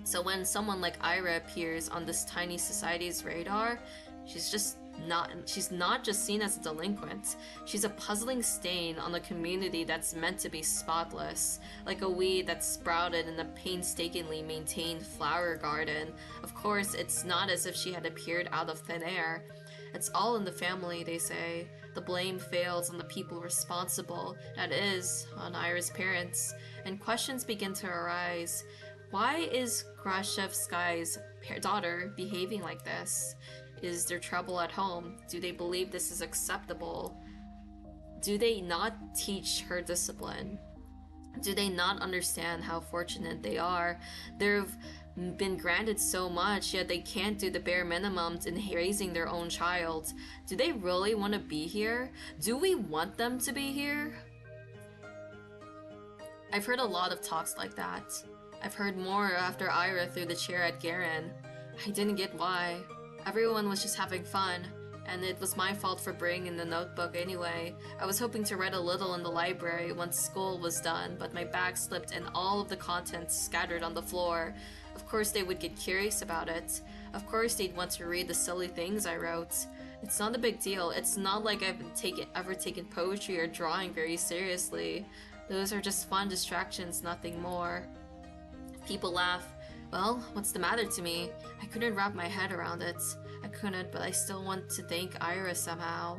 So when someone like Ira appears on this tiny society's radar, she's not just seen as a delinquent. She's a puzzling stain on a community that's meant to be spotless, like a weed that's sprouted in a painstakingly maintained flower garden. Of course, it's not as if she had appeared out of thin air. It's all in the family, they say. The blame fails on the people responsible, that is, on Ira's parents, and questions begin to arise. Why is Grashevskaya's daughter behaving like this? Is there trouble at home? Do they believe this is acceptable? Do they not teach her discipline? Do they not understand how fortunate they are? They've been granted so much, yet they can't do the bare minimum in raising their own child. Do they really want to be here? Do we want them to be here? I've heard a lot of talks like that. I've heard more after Ira threw the chair at Garen. I didn't get why. Everyone was just having fun, and it was my fault for bringing the notebook anyway. I was hoping to read a little in the library once school was done, but my bag slipped and all of the contents scattered on the floor. Of course they would get curious about it. Of course they'd want to read the silly things I wrote. It's not a big deal. It's not like I've ever taken poetry or drawing very seriously. Those are just fun distractions, nothing more. People laugh. Well, what's the matter to me? I couldn't wrap my head around it. I couldn't, but I still want to thank Ira somehow.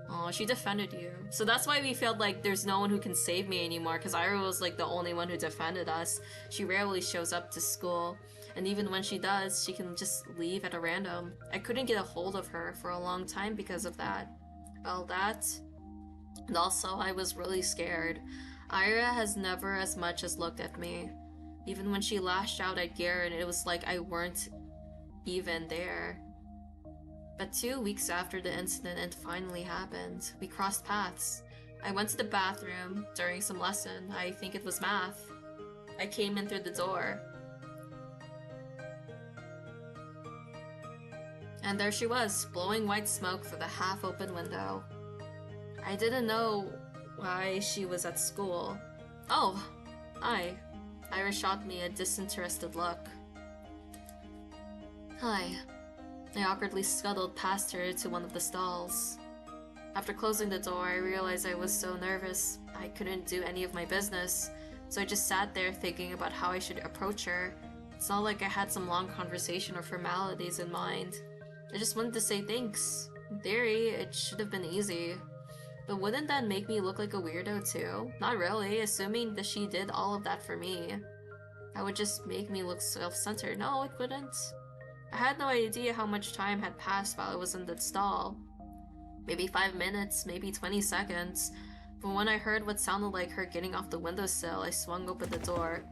Oh, she defended you. So that's why we felt like there's no one who can save me anymore, because Ira was like the only one who defended us. She rarely shows up to school, and even when she does, she can just leave at a random. I couldn't get a hold of her for a long time because of that. Well, that... And also, I was really scared. Ira has never as much as looked at me. Even when she lashed out at Garen, it was like I weren't even there. But 2 weeks after the incident, it finally happened. We crossed paths. I went to the bathroom during some lesson. I think it was math. I came in through the door. And there she was, blowing white smoke through the half-open window. I didn't know why she was at school. Oh, hi. Ira shot me a disinterested look. Hi. I awkwardly scuttled past her to one of the stalls. After closing the door, I realized I was so nervous I couldn't do any of my business, so I just sat there thinking about how I should approach her. It's not like I had some long conversation or formalities in mind. I just wanted to say thanks. In theory, it should have been easy. But wouldn't that make me look like a weirdo too? Not really, assuming that she did all of that for me. That would just make me look self-centered. No, it wouldn't. I had no idea how much time had passed while I was in that stall. Maybe 5 minutes, maybe 20 seconds. But when I heard what sounded like her getting off the windowsill, I swung open the door.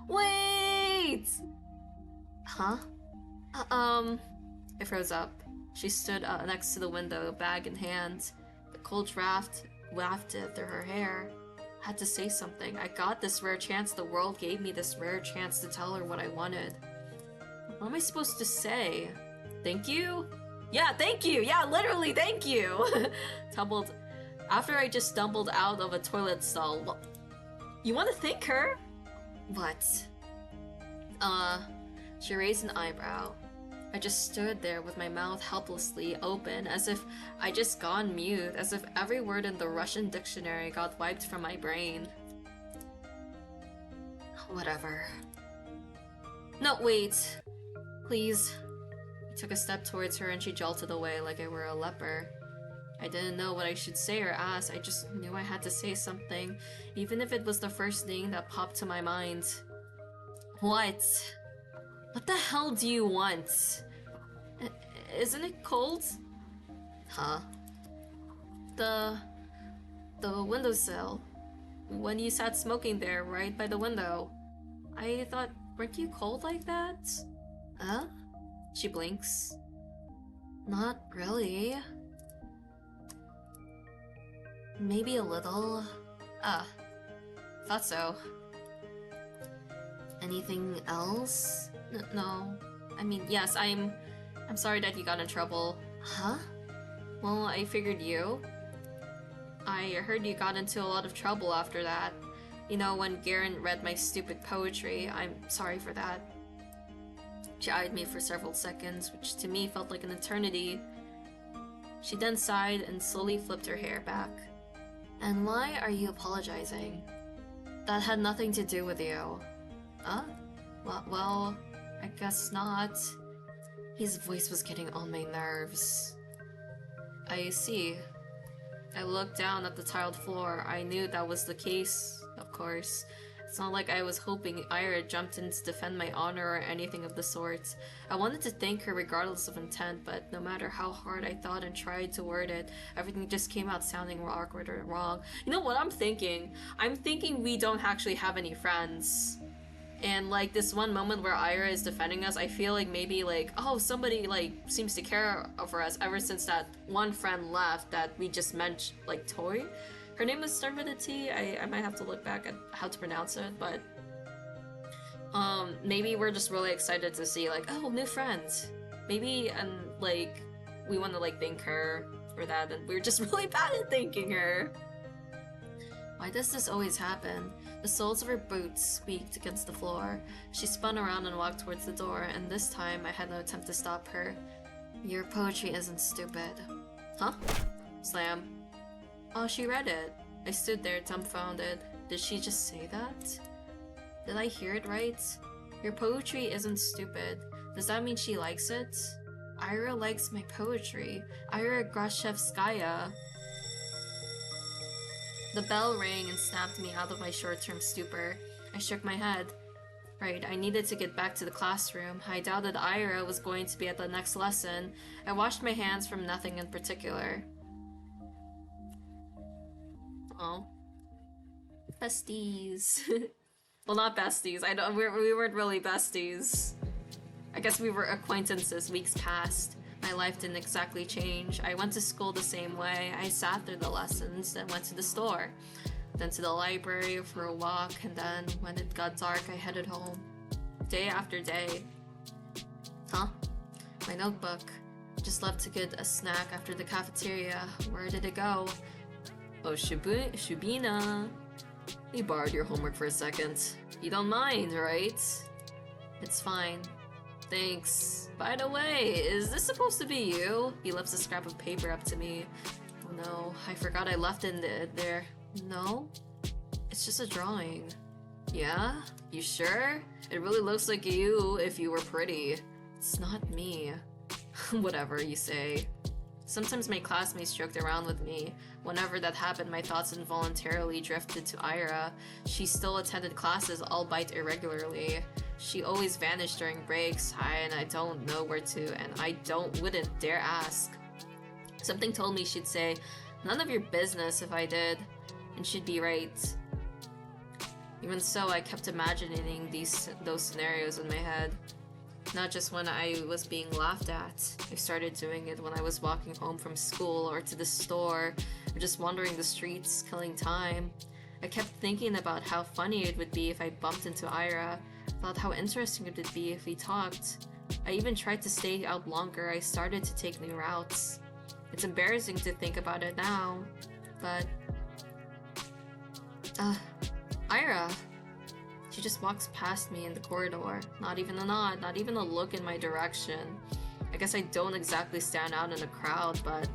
Wait! Huh? I froze up. She stood next to the window, bag in hand. The cold draft wafted through her hair. I had to say something. I got this rare chance. The world gave me this rare chance to tell her what I wanted. What am I supposed to say? Thank you? Yeah, thank you! Yeah, literally, thank you! After I just stumbled out of a toilet stall. What? You want to thank her? What? She raised an eyebrow. I just stood there with my mouth helplessly open, as if I just gone mute, as if every word in the Russian dictionary got wiped from my brain. Whatever. No, wait. Please. I took a step towards her and she jolted away like I were a leper. I didn't know what I should say or ask, I just knew I had to say something, even if it was the first thing that popped to my mind. What? What the hell do you want? Isn't it cold? Huh? The windowsill. When you sat smoking there, right by the window. I thought, weren't you cold like that? Huh? She blinks. Not really. Maybe a little. Thought so. Anything else? No. I mean, yes, I'm sorry that you got in trouble. Huh? Well, I figured you. I heard you got into a lot of trouble after that. You know, when Garen read my stupid poetry. I'm sorry for that. She eyed me for several seconds, which to me felt like an eternity. She then sighed and slowly flipped her hair back. And why are you apologizing? That had nothing to do with you. Huh? Well, I guess not. His voice was getting on my nerves. I see. I looked down at the tiled floor. I knew that was the case, of course. It's not like I was hoping Ira jumped in to defend my honor or anything of the sort. I wanted to thank her regardless of intent, but no matter how hard I thought and tried to word it, everything just came out sounding awkward or wrong. You know what I'm thinking? I'm thinking we don't actually have any friends. And like this one moment where Ira is defending us, I feel like maybe like, oh, somebody like seems to care for us ever since that one friend left that we just mentioned, like Toy. Her name was started with a T. I might have to look back at how to pronounce it, but maybe we're just really excited to see like, oh, new friends. Maybe and like we want to like thank her for that, and we're just really bad at thanking her. Why does this always happen? The soles of her boots squeaked against the floor. She spun around and walked towards the door, and this time I had no attempt to stop her. Your poetry isn't stupid. Huh? Slam. Oh, she read it. I stood there dumbfounded. Did she just say that? Did I hear it right? Your poetry isn't stupid. Does that mean she likes it? Ira likes my poetry. Ira Grashevskaya. The bell rang and snapped me out of my short-term stupor. I shook my head. Right, I needed to get back to the classroom. I doubted Ira was going to be at the next lesson. I washed my hands from nothing in particular. Oh. Besties. Well, not besties. We weren't really besties. I guess we were acquaintances. Weeks passed. My life didn't exactly change. I went to school the same way. I sat through the lessons, then went to the store, then to the library for a walk, and then when it got dark, I headed home. Day after day. Huh? My notebook. Just left to get a snack after the cafeteria. Where did it go? Oh, Shubina. We borrowed your homework for a second. You don't mind, right? It's fine. Thanks. By the way, is this supposed to be you? He lifts a scrap of paper up to me. Oh no, I forgot I left it there. No? It's just a drawing. Yeah? You sure? It really looks like you if you were pretty. It's not me. Whatever you say. Sometimes my classmates joked around with me. Whenever that happened, my thoughts involuntarily drifted to Ira. She still attended classes, albeit irregularly. She always vanished during breaks, and I don't know where to, and I wouldn't dare ask. Something told me she'd say, "None of your business," if I did, and she'd be right. Even so, I kept imagining those scenarios in my head. Not just when I was being laughed at. I started doing it when I was walking home from school or to the store, or just wandering the streets, killing time. I kept thinking about how funny it would be if I bumped into Ira, thought how interesting it would be if we talked. I even tried to stay out longer. I started to take new routes. It's embarrassing to think about it now, but... Ira! She just walks past me in the corridor. Not even a nod, not even a look in my direction. I guess I don't exactly stand out in a crowd, but...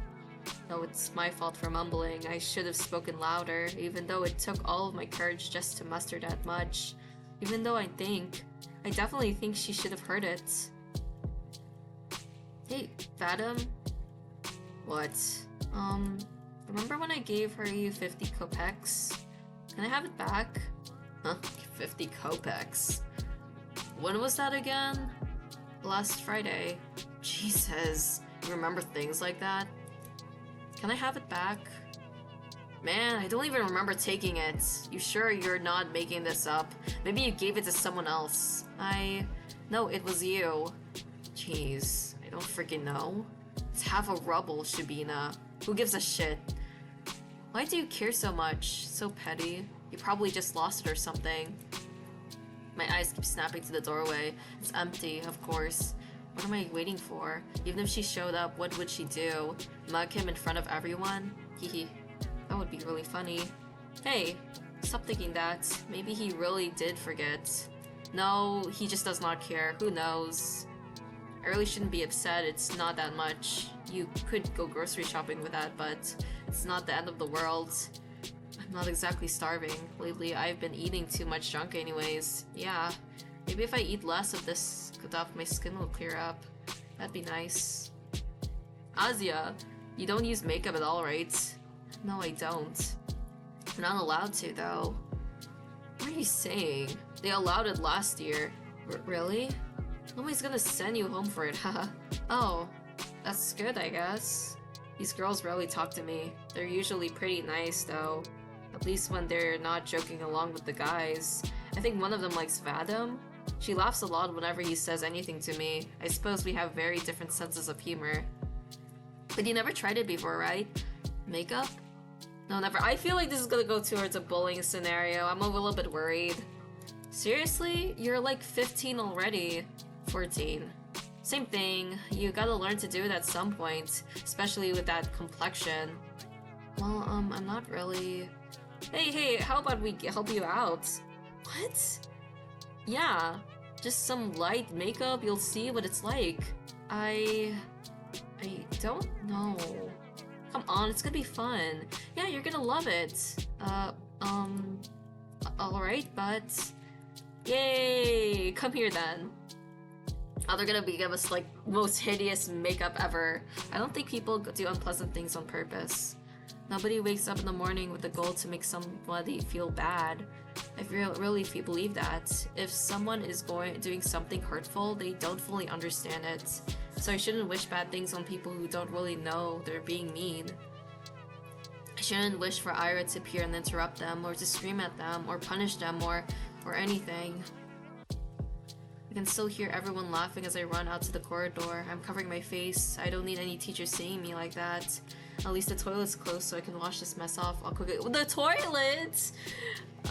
No, it's my fault for mumbling. I should have spoken louder, even though it took all of my courage just to muster that much. Even though I definitely think she should have heard it. Hey, Vadim? What? Remember when I gave her you 50 kopecks? Can I have it back? Huh? 50 kopecks? When was that again? Last Friday. Jesus, you remember things like that? Can I have it back? Man, I don't even remember taking it. You sure you're not making this up? Maybe you gave it to someone else. No, it was you. Jeez, I don't freaking know. It's half a rubble, Shubina. Who gives a shit? Why do you care so much? So petty. You probably just lost it or something. My eyes keep snapping to the doorway. It's empty, of course. What am I waiting for? Even if she showed up, what would she do? Mug him in front of everyone? Hehe. That would be really funny. Hey, stop thinking that. Maybe he really did forget. No, he just does not care. Who knows? I really shouldn't be upset. It's not that much. You could go grocery shopping with that, but it's not the end of the world. I'm not exactly starving. Lately, I've been eating too much junk anyways. Yeah, maybe if I eat less of this stuff, my skin will clear up. That'd be nice. Azia, you don't use makeup at all, right? No, I don't. I'm not allowed to, though. What are you saying? They allowed it last year. Really? Nobody's gonna send you home for it, haha. Oh, that's good, I guess. These girls rarely talk to me. They're usually pretty nice, though. At least when they're not joking along with the guys. I think one of them likes Vadim. She laughs a lot whenever he says anything to me. I suppose we have very different senses of humor. But you never tried it before, right? Makeup? No, never. I feel like this is gonna go towards a bullying scenario. I'm a little bit worried. Seriously? You're like 15 already. 14. Same thing. You gotta learn to do it at some point. Especially with that complexion. Well, I'm not really... Hey, how about we help you out? What? Yeah. Just some light makeup, you'll see what it's like. I don't know. Come on, it's gonna be fun. Yeah, you're gonna love it. Alright, but... Yay! Come here then. Oh, they're gonna give us, like, most hideous makeup ever. I don't think people do unpleasant things on purpose. Nobody wakes up in the morning with the goal to make somebody feel bad. I really believe that. If someone is doing something hurtful, they don't fully understand it. So I shouldn't wish bad things on people who don't really know they're being mean. I shouldn't wish for Ira to appear and interrupt them, or to scream at them, or punish them, or anything. I can still hear everyone laughing as I run out to the corridor. I'm covering my face. I don't need any teachers seeing me like that. At least the toilet's closed so I can wash this mess off. I'll cook it. The toilet!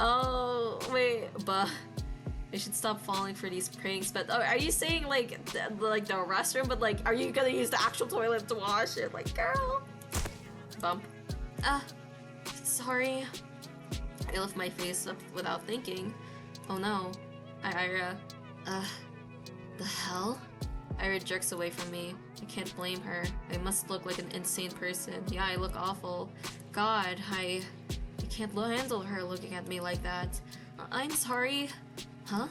Oh, wait, but I should stop falling for these pranks. But are you saying like the restroom? But like, are you gonna use the actual toilet to wash it? Like, girl. Bump. Sorry. I lift my face up without thinking. Oh no. Ira. The hell? Ira jerks away from me. I can't blame her. I must look like an insane person. Yeah, I look awful. God, I can't handle her looking at me like that. I'm sorry. Huh?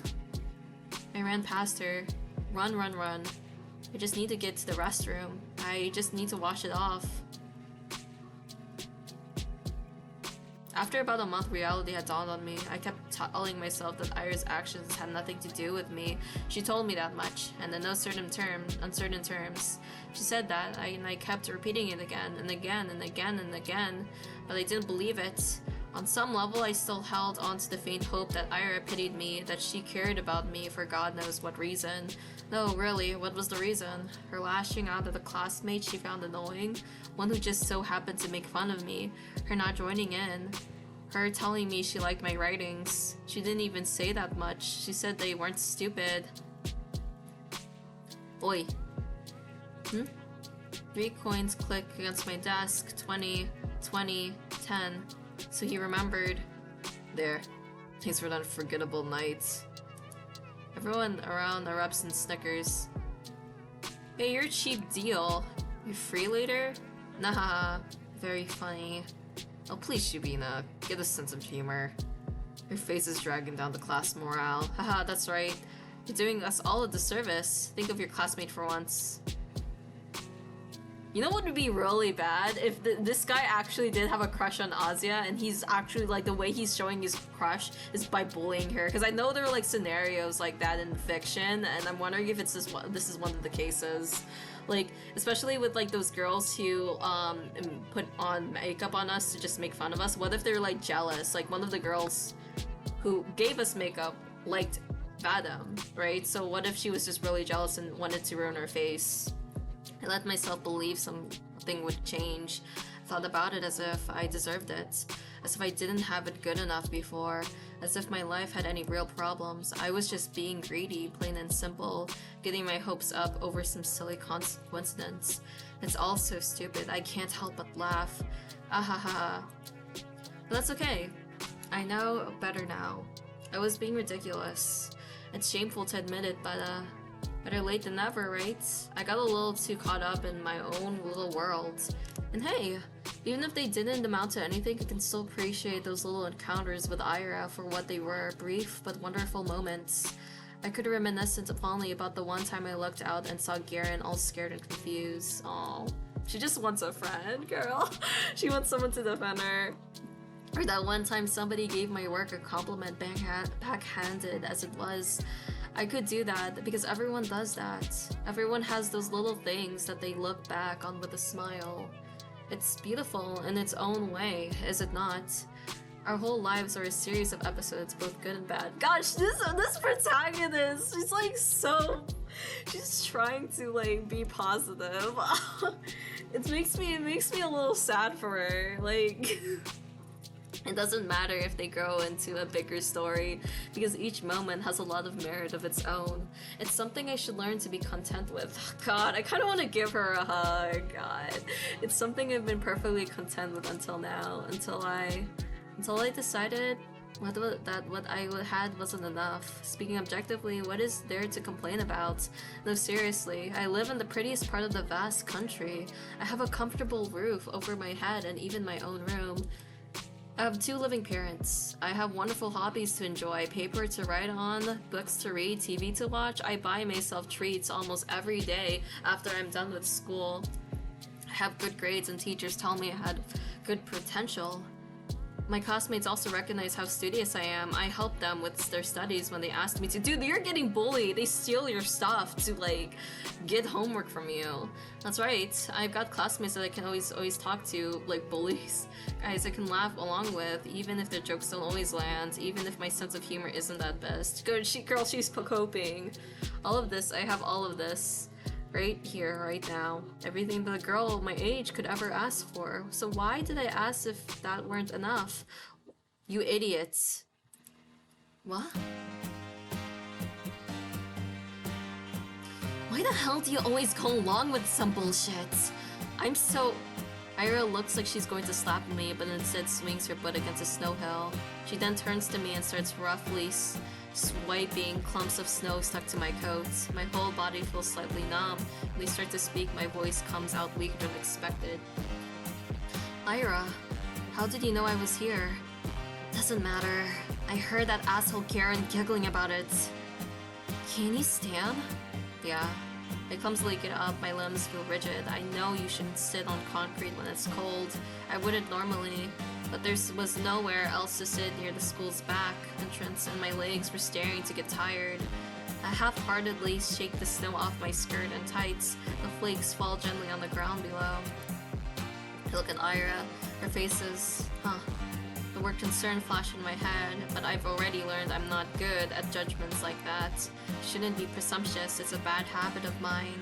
I ran past her. Run. I just need to get to the restroom. I just need to wash it off. After about a month, reality had dawned on me. I kept telling myself that Ira's actions had nothing to do with me. She told me that much, and in no uncertain terms. She said that, and I kept repeating it again and again and again and again, but I didn't believe it. On some level, I still held on to the faint hope that Ira pitied me, that she cared about me for God knows what reason. No, really, what was the reason? Her lashing out at the classmate she found annoying? One who just so happened to make fun of me? Her not joining in? Her telling me she liked my writings? She didn't even say that much. She said they weren't stupid. Oi. 3 coins click against my desk. 20, 20, 10. So he remembered. There. These were unforgettable nights. Everyone around erupts and snickers. Hey, you're a cheap deal. You free later? Nah, very funny. Oh, please, Shubina, get a sense of humor. Her face is dragging down the class morale. Haha, that's right. You're doing us all a disservice. Think of your classmate for once. You know what would be really bad? If this guy actually did have a crush on Azia, and he's actually, like, the way he's showing his crush is by bullying her. Because I know there are, like, scenarios like that in fiction, and I'm wondering if this is one of the cases. Like, especially with, like, those girls who, put on makeup on us to just make fun of us. What if they're, like, jealous? Like, one of the girls who gave us makeup liked Vadam, right? So what if she was just really jealous and wanted to ruin her face? I let myself believe something would change. I thought about it as if I deserved it. As if I didn't have it good enough before. As if my life had any real problems. I was just being greedy, plain and simple. Getting my hopes up over some silly coincidence. It's all so stupid. I can't help but laugh. Ahaha. But that's okay. I know better now. I was being ridiculous. It's shameful to admit it, but better late than never, right? I got a little too caught up in my own little world. And hey, even if they didn't amount to anything, I can still appreciate those little encounters with Ira for what they were, brief but wonderful moments. I could reminisce fondly about the one time I looked out and saw Garen all scared and confused. Aww. She just wants a friend, girl. She wants someone to defend her. Or that one time somebody gave my work a compliment backhanded as it was. I could do that because everyone does that. Everyone has those little things that they look back on with a smile. It's beautiful in its own way, is it not? Our whole lives are a series of episodes, both good and bad. Gosh, this protagonist, she's like so... She's trying to like be positive. It makes me a little sad for her. Like... It doesn't matter if they grow into a bigger story, because each moment has a lot of merit of its own. It's something I should learn to be content with. God, I kind of want to give her a hug. God, it's something I've been perfectly content with until now, until I decided What I had wasn't enough. Speaking objectively, what is there to complain about? No, seriously, I live in the prettiest part of the vast country. I have a comfortable roof over my head and even my own room. I have 2 living parents. I have wonderful hobbies to enjoy, paper to write on, books to read, TV to watch. I buy myself treats almost every day after I'm done with school. I have good grades and teachers tell me I had good potential. My classmates also recognize how studious I am. I help them with their studies when they ask me to. Dude, you're getting bullied. They steal your stuff to, like, get homework from you. That's right. I've got classmates that I can always talk to, like bullies. Guys I can laugh along with, even if their jokes don't always land, even if my sense of humor isn't that best. Girl, she's coping. All of this, I have all of this. Right here, right now. Everything that a girl my age could ever ask for. So why did I ask if that weren't enough? You idiots. What? Why the hell do you always go along with some bullshit? I'm so... Ira looks like she's going to slap me, but instead swings her butt against a snow hill. She then turns to me and starts roughly swiping clumps of snow stuck to my coat. My whole body feels slightly numb. When they start to speak, my voice comes out weaker than expected. Ira, how did you know I was here? Doesn't matter. I heard that asshole Karen giggling about it. Can you stand? Yeah. I clumsily get up, my limbs feel rigid. I know you shouldn't sit on concrete when it's cold. I wouldn't normally, but there was nowhere else to sit near the school's back entrance, and my legs were starting to get tired. I half-heartedly shake the snow off my skirt and tights. The flakes fall gently on the ground below. I look at Ira. Her face is... The word concern flashed in my head, but I've already learned I'm not good at judgments like that. I shouldn't be presumptuous, it's a bad habit of mine.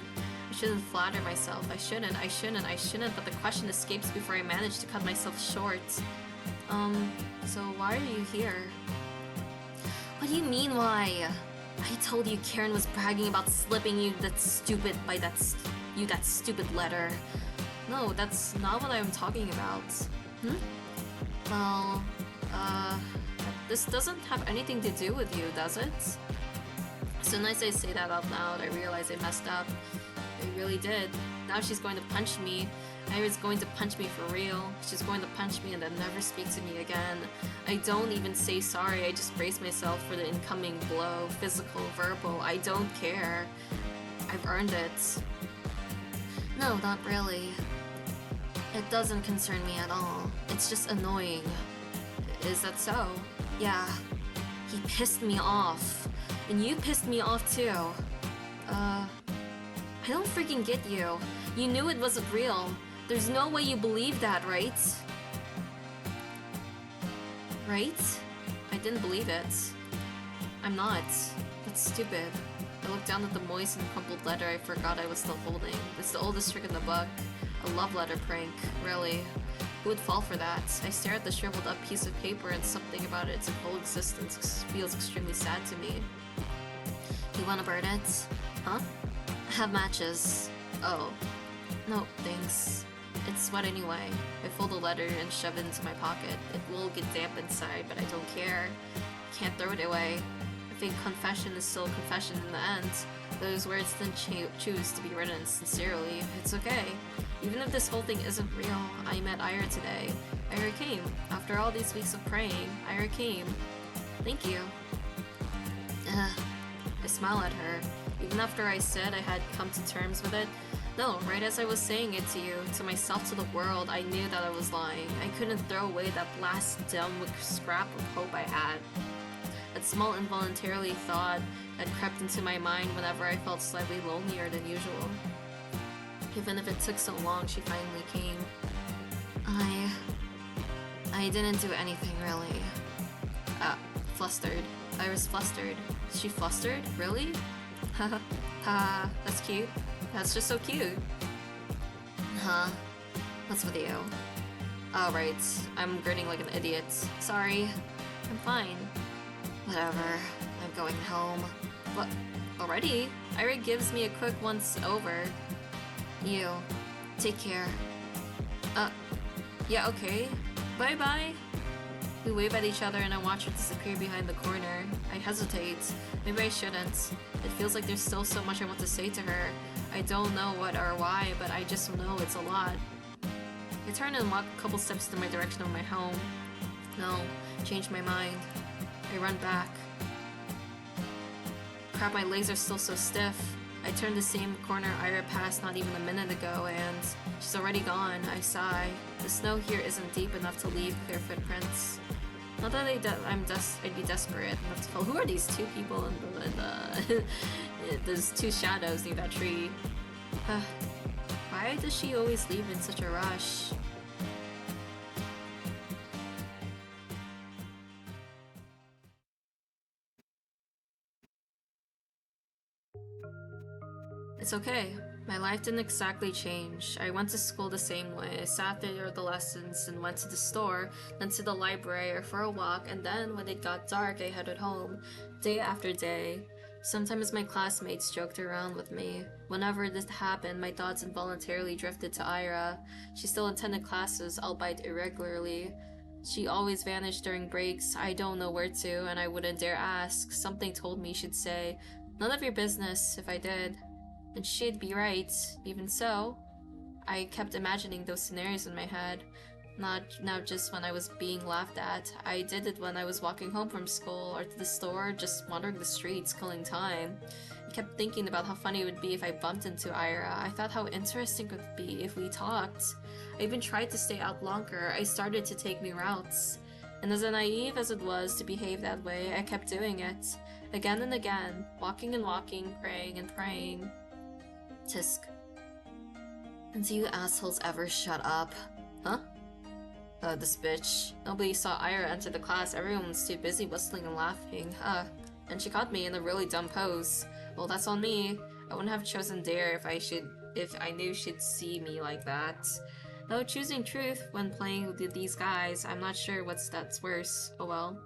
I shouldn't flatter myself, I shouldn't, but the question escapes before I manage to cut myself short. So why are you here? What do you mean, why? I told you Karen was bragging about slipping you that stupid letter. No, that's not what I'm talking about. Well, this doesn't have anything to do with you, does it? As soon as I say that out loud, I realize I messed up. I really did. Now she's going to punch me. Ira's going to punch me for real. She's going to punch me and then never speak to me again. I don't even say sorry, I just brace myself for the incoming blow. Physical, verbal, I don't care. I've earned it. No, not really. It doesn't concern me at all. It's just annoying. Is that so? Yeah. He pissed me off. And you pissed me off too. I don't freaking get you. You knew it wasn't real. There's no way you believe that, right? Right? I didn't believe it. I'm not. That's stupid. I looked down at the moist and crumpled letter I forgot I was still holding. It's the oldest trick in the book. A love letter prank, really. Who would fall for that? I stare at the shriveled up piece of paper and something about its whole existence feels extremely sad to me. You wanna burn it? Huh? I have matches. Oh. No, thanks. It's wet anyway. I fold the letter and shove it into my pocket. It will get damp inside, but I don't care. Can't throw it away. I think confession is still confession in the end. Those words didn't choose to be written sincerely. It's okay. Even if this whole thing isn't real, I met Ira today. Ira came. After all these weeks of praying, Ira came. Thank you. I smile at her. Even after I said I had come to terms with it, no, right as I was saying it to you, to myself, to the world, I knew that I was lying. I couldn't throw away that last dumb scrap of hope I had. That small involuntarily thought that crept into my mind whenever I felt slightly lonelier than usual. Even if it took so long, she finally came. I didn't do anything, really. Flustered. Iris flustered. Is she flustered? Really? Haha, that's cute. That's just so cute. Huh? What's with you? Oh, right. I'm grinning like an idiot. Sorry. I'm fine. Whatever. I'm going home. What? Already? Ira gives me a quick once over. You. Take care. Yeah, okay. Bye-bye. We wave at each other and I watch her disappear behind the corner. I hesitate. Maybe I shouldn't. It feels like there's still so much I want to say to her. I don't know what or why, but I just know it's a lot. I turn and walk a couple steps in my direction of my home. No, changed my mind. I run back. Crap, my legs are still so stiff. I turn the same corner Ira passed not even a minute ago, and she's already gone. I sigh. The snow here isn't deep enough to leave clear footprints. Not that I'd be desperate enough to follow. Who are these two people in the there's two shadows near that tree? Why does she always leave in such a rush? It's okay. My life didn't exactly change. I went to school the same way. I sat through the lessons and went to the store, then to the library or for a walk, and then when it got dark, I headed home, day after day. Sometimes my classmates joked around with me. Whenever this happened, my thoughts involuntarily drifted to Ira. She still attended classes, albeit irregularly. She always vanished during breaks. I don't know where to, and I wouldn't dare ask. Something told me she'd say, "None of your business," if I did. And she'd be right. Even so, I kept imagining those scenarios in my head. Not just when I was being laughed at. I did it when I was walking home from school or to the store, just wandering the streets, killing time. I kept thinking about how funny it would be if I bumped into Ira. I thought how interesting it would be if we talked. I even tried to stay out longer. I started to take new routes. And as naive as it was to behave that way, I kept doing it. Again and again, walking and walking, praying and praying. Tisk. And do you assholes ever shut up? Huh? This bitch. Nobody saw Ira enter the class. Everyone was too busy whistling and laughing. And she caught me in a really dumb pose. Well, that's on me. I wouldn't have chosen Dare if I knew she'd see me like that. Though choosing truth when playing with these guys, I'm not sure that's worse. Oh well.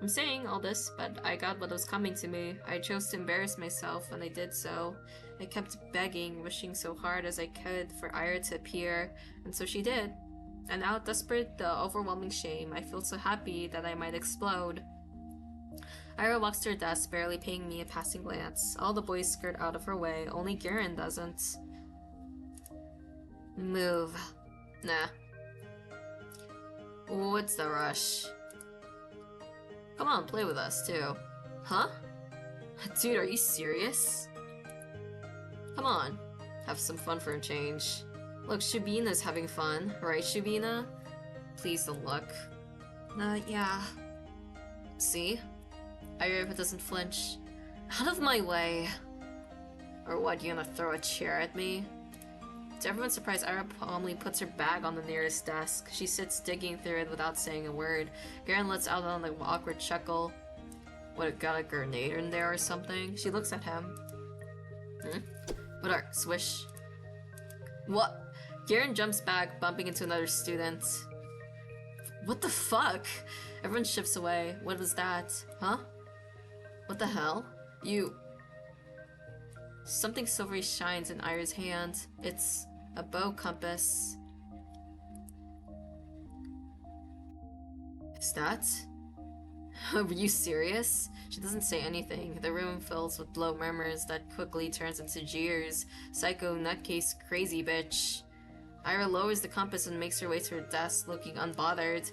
I'm saying all this, but I got what was coming to me. I chose to embarrass myself when I did so. I kept begging, wishing so hard as I could for Ira to appear, and so she did. And now, despite the overwhelming shame, I feel so happy that I might explode. Ira walks to her desk, barely paying me a passing glance. All the boys skirt out of her way, only Garen doesn't. Move. Nah. What's the rush? Come on, play with us, too. Huh? Dude, are you serious? Come on. Have some fun for a change. Look, Shabina's having fun. Right, Shabina? Please don't look. Yeah. See? Ira doesn't flinch. Out of my way. Or what, you gonna throw a chair at me? To everyone's surprise, Ira calmly puts her bag on the nearest desk. She sits digging through it without saying a word. Garen lets out an awkward chuckle. What, got a grenade in there or something? She looks at him. What are, swish? What? Garen jumps back, bumping into another student. What the fuck? Everyone shifts away. What was that? Huh? What the hell? You... Something silvery shines in Ira's hand. It's a bow compass. Is that? Are you serious? She doesn't say anything. The room fills with low murmurs that quickly turns into jeers. Psycho, nutcase, crazy bitch. Ira lowers the compass and makes her way to her desk, looking unbothered.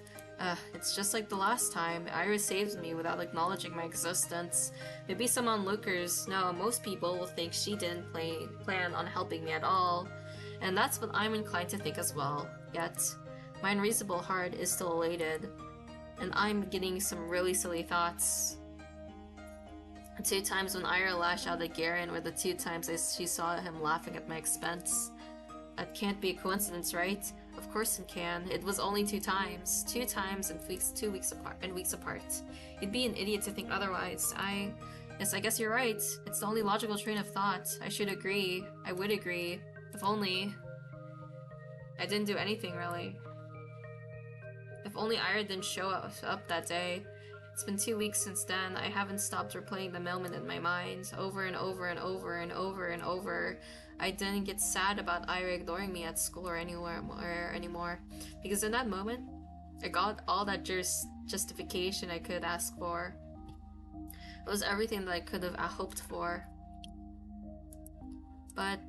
It's just like the last time. Ira saves me without acknowledging my existence. Maybe some onlookers, no, most people will think she didn't plan on helping me at all. And that's what I'm inclined to think as well. Yet, my unreasonable heart is still elated. And I'm getting some really silly thoughts. The 2 times when Ira lashed out at Garen were the 2 times she saw him laughing at my expense. That can't be a coincidence, right? Of course it can. It was only 2 times. 2 times and weeks apart. You'd be an idiot to think otherwise. Yes, I guess you're right. It's the only logical train of thought. I should agree. I would agree. If only... I didn't do anything, really. If only Ira didn't show up that day. It's been 2 weeks since then. I haven't stopped replaying the moment in my mind, over and over and over and over and over. I didn't get sad about Ira ignoring me at school or anywhere anymore, because in that moment, I got all that justification I could ask for. It was everything that I could have hoped for. But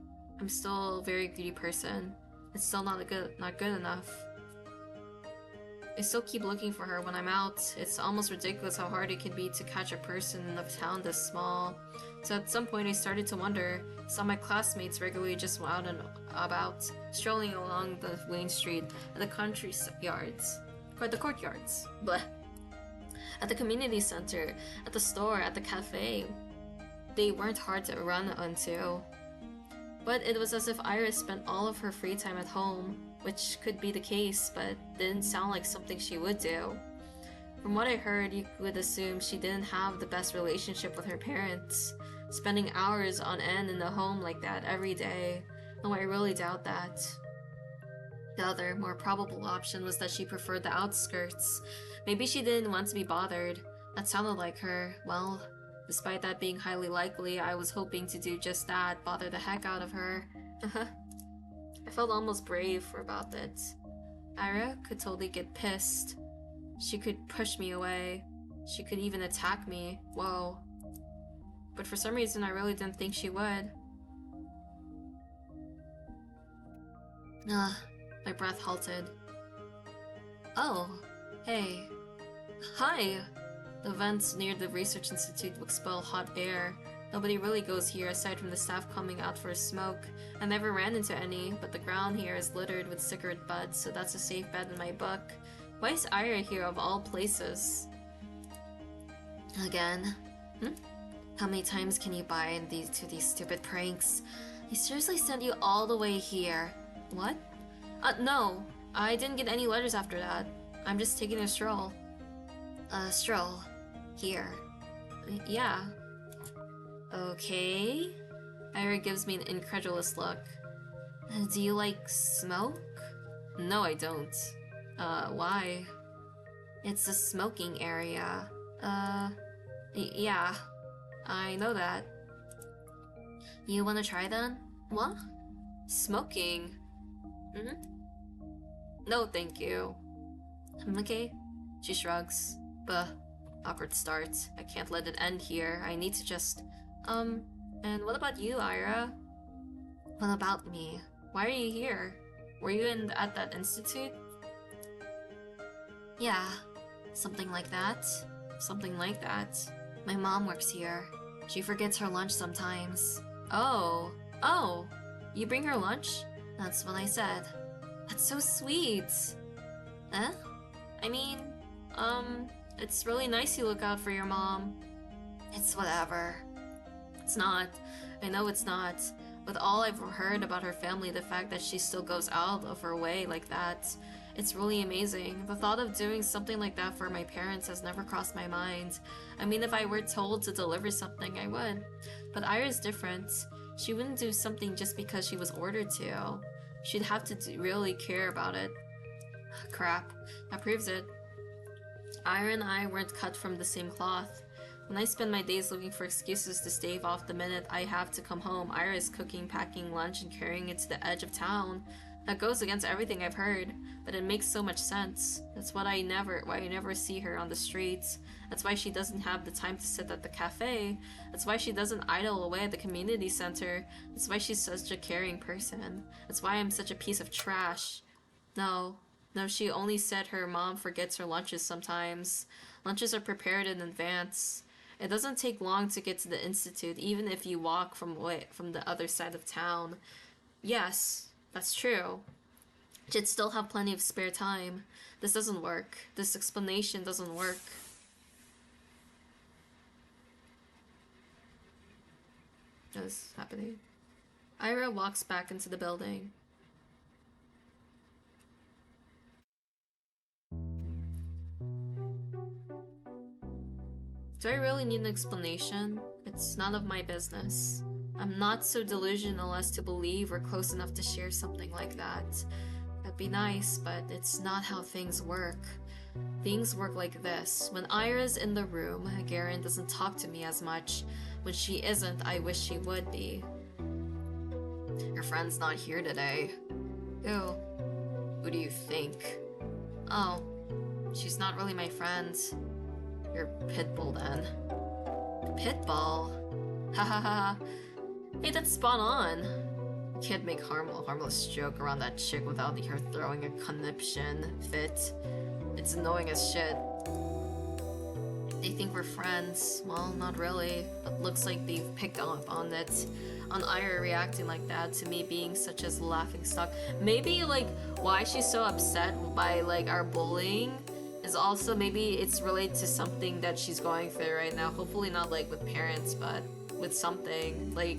I'm still a very greedy person. It's still not good enough. I still keep looking for her when I'm out. It's almost ridiculous how hard it can be to catch a person in a town this small. So at some point I started to wonder. Saw my classmates regularly just out and about, strolling along the main street, at the country yards, or the courtyards, bleh, at the community center, at the store, at the cafe. They weren't hard to run onto. But it was as if Iris spent all of her free time at home, which could be the case, but didn't sound like something she would do. From what I heard, you would assume she didn't have the best relationship with her parents, spending hours on end in the home like that every day, though I really doubt that. The other, more probable option was that she preferred the outskirts. Maybe she didn't want to be bothered. That sounded like her. Well, despite that being highly likely, I was hoping to do just that, bother the heck out of her. I felt almost brave about it. Ira could totally get pissed. She could push me away. She could even attack me. Whoa. But for some reason, I really didn't think she would. My breath halted. Oh, hey. Hi! The vents near the research institute expel hot air. Nobody really goes here aside from the staff coming out for a smoke. I never ran into any, but the ground here is littered with cigarette butts, so that's a safe bet in my book. Why is Ira here of all places? Again? How many times can you buy into these stupid pranks? They seriously sent you all the way here. What? No. I didn't get any letters after that. I'm just taking a stroll. A stroll? Here? Yeah. Okay. Ira gives me an incredulous look. Do you like smoke? No, I don't. Why? It's a smoking area. Yeah. I know that. You wanna try then? What? Smoking? No, thank you. Okay. She shrugs. Buh. Awkward start. I can't let it end here. I need to just... and what about you, Ira? What about me? Why are you here? Were you at that institute? Yeah. Something like that. Something like that. My mom works here. She forgets her lunch sometimes. Oh. Oh! You bring her lunch? That's what I said. That's so sweet! Eh? I mean, it's really nice you look out for your mom. It's whatever. It's not. I know it's not. With all I've heard about her family, the fact that she still goes out of her way like that, it's really amazing. The thought of doing something like that for my parents has never crossed my mind. I mean, if I were told to deliver something, I would. But Ira's different. She wouldn't do something just because she was ordered to. She'd have to really care about it. Crap. That proves it. Ira and I weren't cut from the same cloth. When I spend my days looking for excuses to stave off the minute I have to come home, Ira is cooking, packing lunch, and carrying it to the edge of town. That goes against everything I've heard, but it makes so much sense. That's why I never see her on the streets. That's why she doesn't have the time to sit at the cafe. That's why she doesn't idle away at the community center. That's why she's such a caring person. That's why I'm such a piece of trash. No, she only said her mom forgets her lunches sometimes. Lunches are prepared in advance. It doesn't take long to get to the institute, even if you walk from the other side of town. Yes, that's true. She'd still have plenty of spare time. This doesn't work. This explanation doesn't work. What is happening? Ira walks back into the building. Do I really need an explanation? It's none of my business. I'm not so delusional as to believe we're close enough to share something like that. That'd be nice, but it's not how things work. Things work like this. When Ira's in the room, Garen doesn't talk to me as much. When she isn't, I wish she would be. Your friend's not here today. Who? Who do you think? Oh, She's not really my friend. You're Pitbull then. Pitbull? Hahaha. Hey, that's spot on. You can't make harmless joke around that chick without her throwing a conniption fit. It's annoying as shit. They think we're friends. Well, not really. But looks like they've picked up on it. On Ira reacting like that to me being such a laughingstock. Maybe, like, why she's so upset by, like, our bullying is also maybe it's related to something that she's going through right now. Hopefully not, like, with parents, but with something. Like,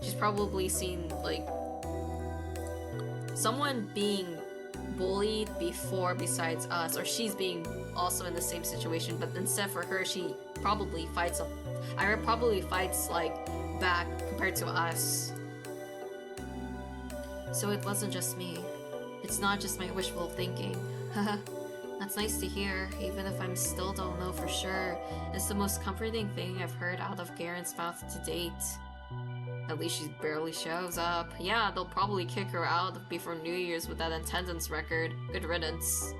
she's probably seen, like, someone being bullied before besides us, or she's being also in the same situation, but instead for her, she probably fights up. Ira probably fights, like, back compared to us. So it wasn't just me. It's not just my wishful thinking. Haha. That's nice to hear, even if I still don't know for sure. It's the most comforting thing I've heard out of Garen's mouth to date. At least she barely shows up. Yeah, they'll probably kick her out before New Year's with that attendance record. Good riddance.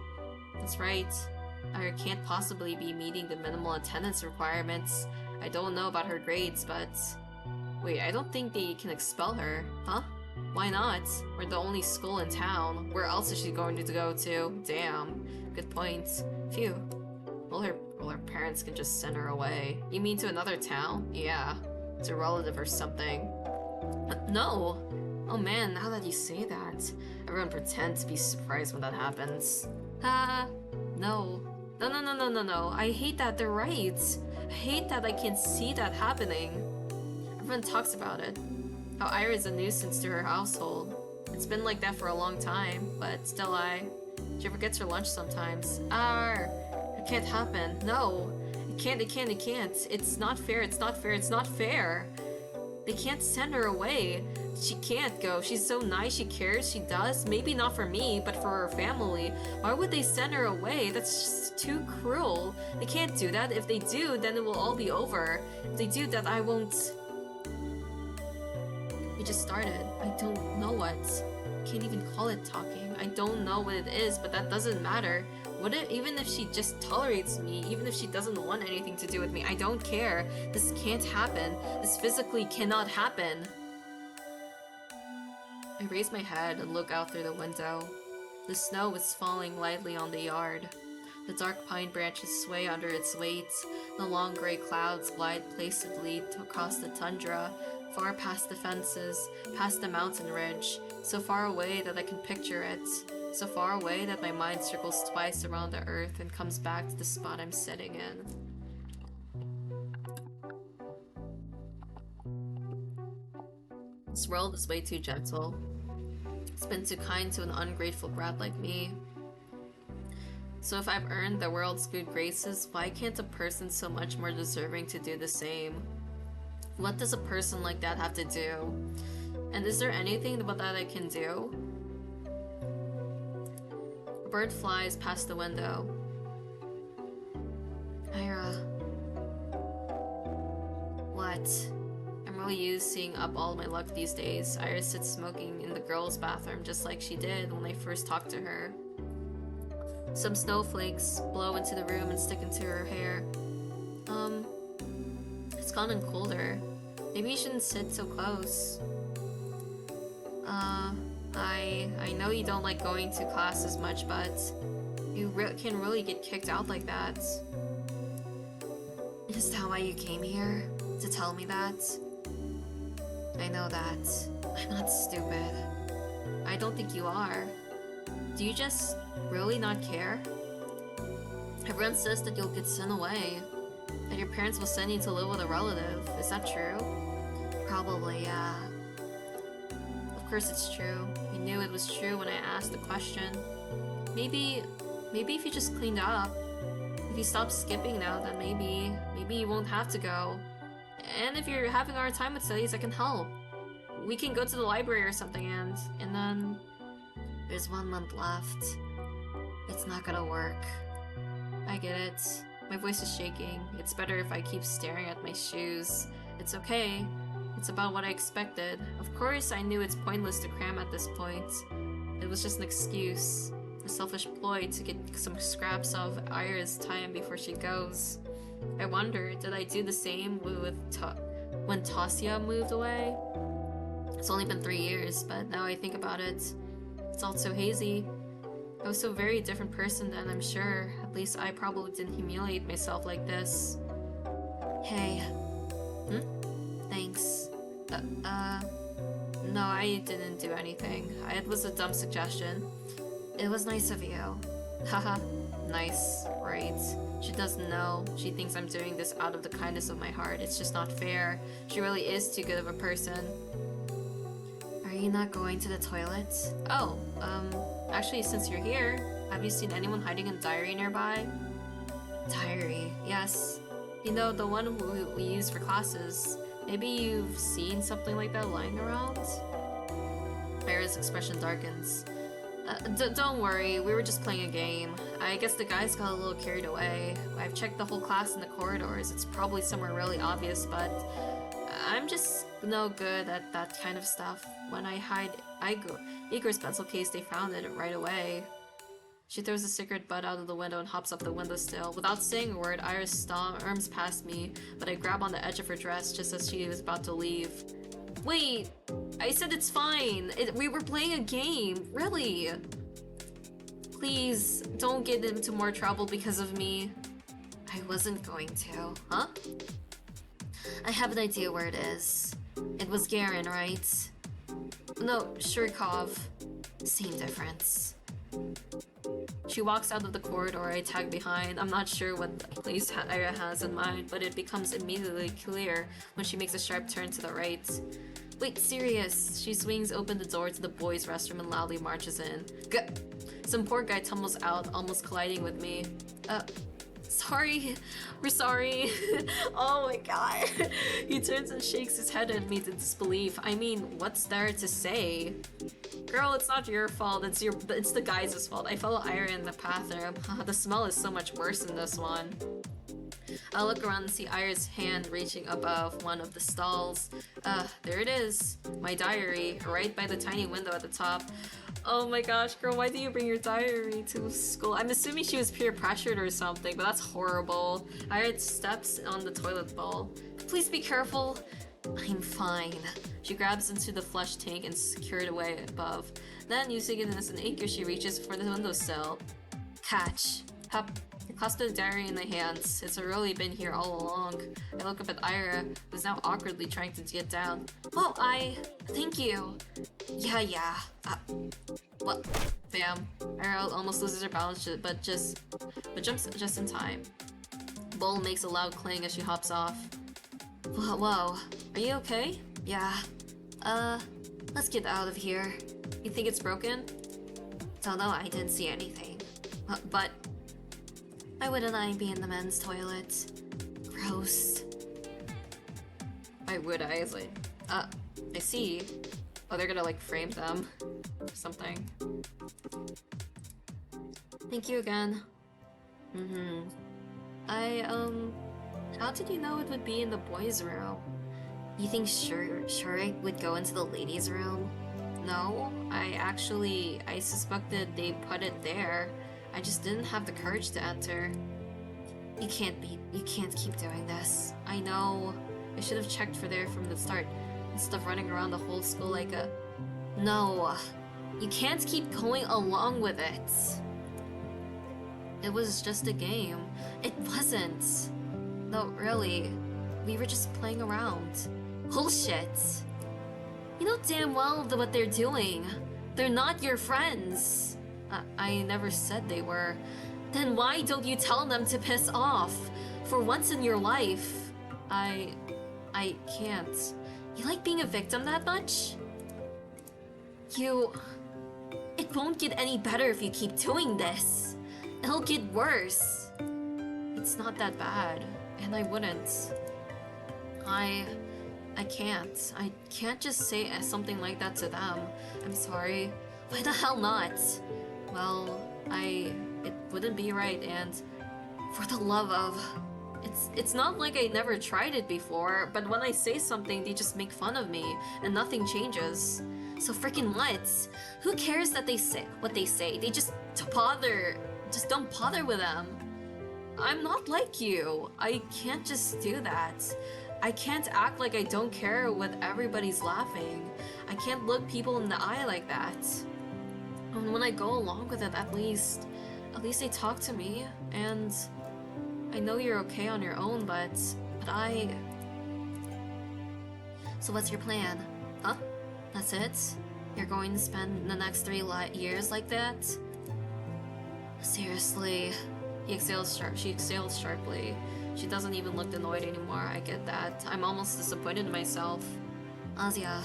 That's right. I can't possibly be meeting the minimal attendance requirements. I don't know about her grades, but... Wait, I don't think they can expel her. Huh? Why not? We're the only school in town. Where else is she going to go to? Damn. Good point. Phew. Well, her parents can just send her away. You mean to another town? Yeah. To a relative or something. No! Oh man, now that you say that, everyone pretend to be surprised when that happens. No. No. I hate that they're right. I hate that I can see that happening. Everyone talks about it. How Ira is a nuisance to her household. It's been like that for a long time, but still she forgets her lunch sometimes. It can't happen. No. It can't. It's not fair. It's not fair. They can't send her away. She can't go. She's so nice. She cares. She does. Maybe not for me, but for her family. Why would they send her away? That's just too cruel. They can't do that. If they do, then it will all be over. If they do that, I won't... We just started. I don't know what. Can't even call it talking. I don't know what it is, but that doesn't matter. Even if she just tolerates me, even if she doesn't want anything to do with me, I don't care. This can't happen. This physically cannot happen. I raise my head and look out through the window. The snow is falling lightly on the yard. The dark pine branches sway under its weight. The long gray clouds glide placidly across the tundra, far past the fences, past the mountain ridge, so far away that I can picture it. So far away that my mind circles twice around the earth and comes back to the spot I'm sitting in. This world is way too gentle. It's been too kind to an ungrateful brat like me. So if I've earned the world's good graces, why can't a person so much more deserving to do the same? What does a person like that have to do? And is there anything about that I can do? A bird flies past the window. Ira. What? I'm really used to seeing up all my luck these days. Ira sits smoking in the girls' bathroom just like she did when I first talked to her. Some snowflakes blow into the room and stick into her hair. It's gotten colder. Maybe you shouldn't sit so close. I know you don't like going to class as much, but you can really get kicked out like that. Is that why you came here? To tell me that? I know that. I'm not stupid. I don't think you are. Do you just really not care? Everyone says that you'll get sent away. That your parents will send you to live with a relative. Is that true? Probably, yeah. Of course it's true. I knew it was true when I asked the question. Maybe if you just cleaned up, if you stopped skipping now, then maybe you won't have to go. And if you're having a hard time with studies, I can help. We can go to the library or something, and then there's 1 month left. It's not gonna work. I get it. My voice is shaking. It's better if I keep staring at my shoes. It's okay. It's about what I expected. Of course, I knew it's pointless to cram at this point. It was just an excuse. A selfish ploy to get some scraps of Ira's time before she goes. I wonder, did I do the same when Tasia moved away? It's only been 3 years, but now I think about it, it's all so hazy. I was so very different person then, I'm sure. At least I probably didn't humiliate myself like this. Hey. Thanks. No, I didn't do anything. It was a dumb suggestion. It was nice of you. Haha. Nice. Right. She doesn't know. She thinks I'm doing this out of the kindness of my heart. It's just not fair. She really is too good of a person. Are you not going to the toilet? Oh, actually, since you're here, have you seen anyone hiding a diary nearby? Diary, yes. You know, the one we use for classes. Maybe you've seen something like that lying around? Ira's expression darkens. Don't worry, we were just playing a game. I guess the guys got a little carried away. I've checked the whole class in the corridors. It's probably somewhere really obvious, but I'm just no good at that kind of stuff. When I hide Igor's pencil case, they found it right away. She throws the cigarette butt out of the window and hops up the windowsill. Without saying a word, Iris storms past me, but I grab on the edge of her dress just as she was about to leave. Wait, I said it's fine. We were playing a game, really. Please, don't get into more trouble because of me. I wasn't going to, huh? I have an idea where it is. It was Garen, right? No, Shurikov. Same difference. She walks out of the corridor, I tag behind. I'm not sure what place Ira has in mind, but it becomes immediately clear when she makes a sharp turn to the right. Wait, serious. She swings open the door to the boys' restroom and loudly marches in. Some poor guy tumbles out, almost colliding with me. Sorry. We're sorry. Oh my god. He turns and shakes his head at me in disbelief. I mean, what's there to say? Girl, it's not your fault. It's the guys' fault. I follow Ira in the bathroom. The smell is so much worse in this one. I look around and see Ira's hand reaching above one of the stalls. There it is. My diary, right by the tiny window at the top. Oh my gosh, girl, why do you bring your diary to school? I'm assuming she was peer pressured or something, but that's horrible. Ira steps on the toilet bowl. Please be careful. I'm fine. She grabs into the flush tank and secures it away above. Then, using it as an anchor, she reaches for the windowsill. Catch. Hup. I clasp the diary in my hands. It's really been here all along. I look up at Ira, who's now awkwardly trying to get down. Oh, thank you. Yeah. What? Bam. Ira almost loses her balance, but jumps just in time. Bowl makes a loud clang as she hops off. Whoa. Are you okay? Yeah. Let's get out of here. You think it's broken? Don't know, I didn't see anything. But why wouldn't I be in the men's toilet? Gross. Why would I? It's like, I see. Oh, they're gonna like frame them or something. Thank you again. How did you know it would be in the boys' room? You think Shurik would go into the ladies' room? No, I suspected they put it there. I just didn't have the courage to enter. You can't keep doing this. I know. I should have checked for there from the start, instead of running around the whole school like a... No. You can't keep going along with it. It was just a game. It wasn't. No, really. We were just playing around. Bullshit. You know damn well what they're doing. They're not your friends. I never said they were. Then why don't you tell them to piss off? For once in your life. I can't. You like being a victim that much? It won't get any better if you keep doing this. It'll get worse. It's not that bad, and I wouldn't. I can't. I can't just say something like that to them. I'm sorry. Why the hell not? Well, it wouldn't be right, and for the love of... It's not like I never tried it before, but when I say something, they just make fun of me, and nothing changes. So freaking what? Who cares that they say what they say? They just don't bother with them. I'm not like you. I can't just do that. I can't act like I don't care when everybody's laughing. I can't look people in the eye like that. And when I go along with it, at least they talk to me, and I know you're okay on your own, but I... So what's your plan? Huh? That's it? You're going to spend the next 3 years like that? Seriously. She exhales sharply. She doesn't even look annoyed anymore, I get that. I'm almost disappointed in myself. Azia.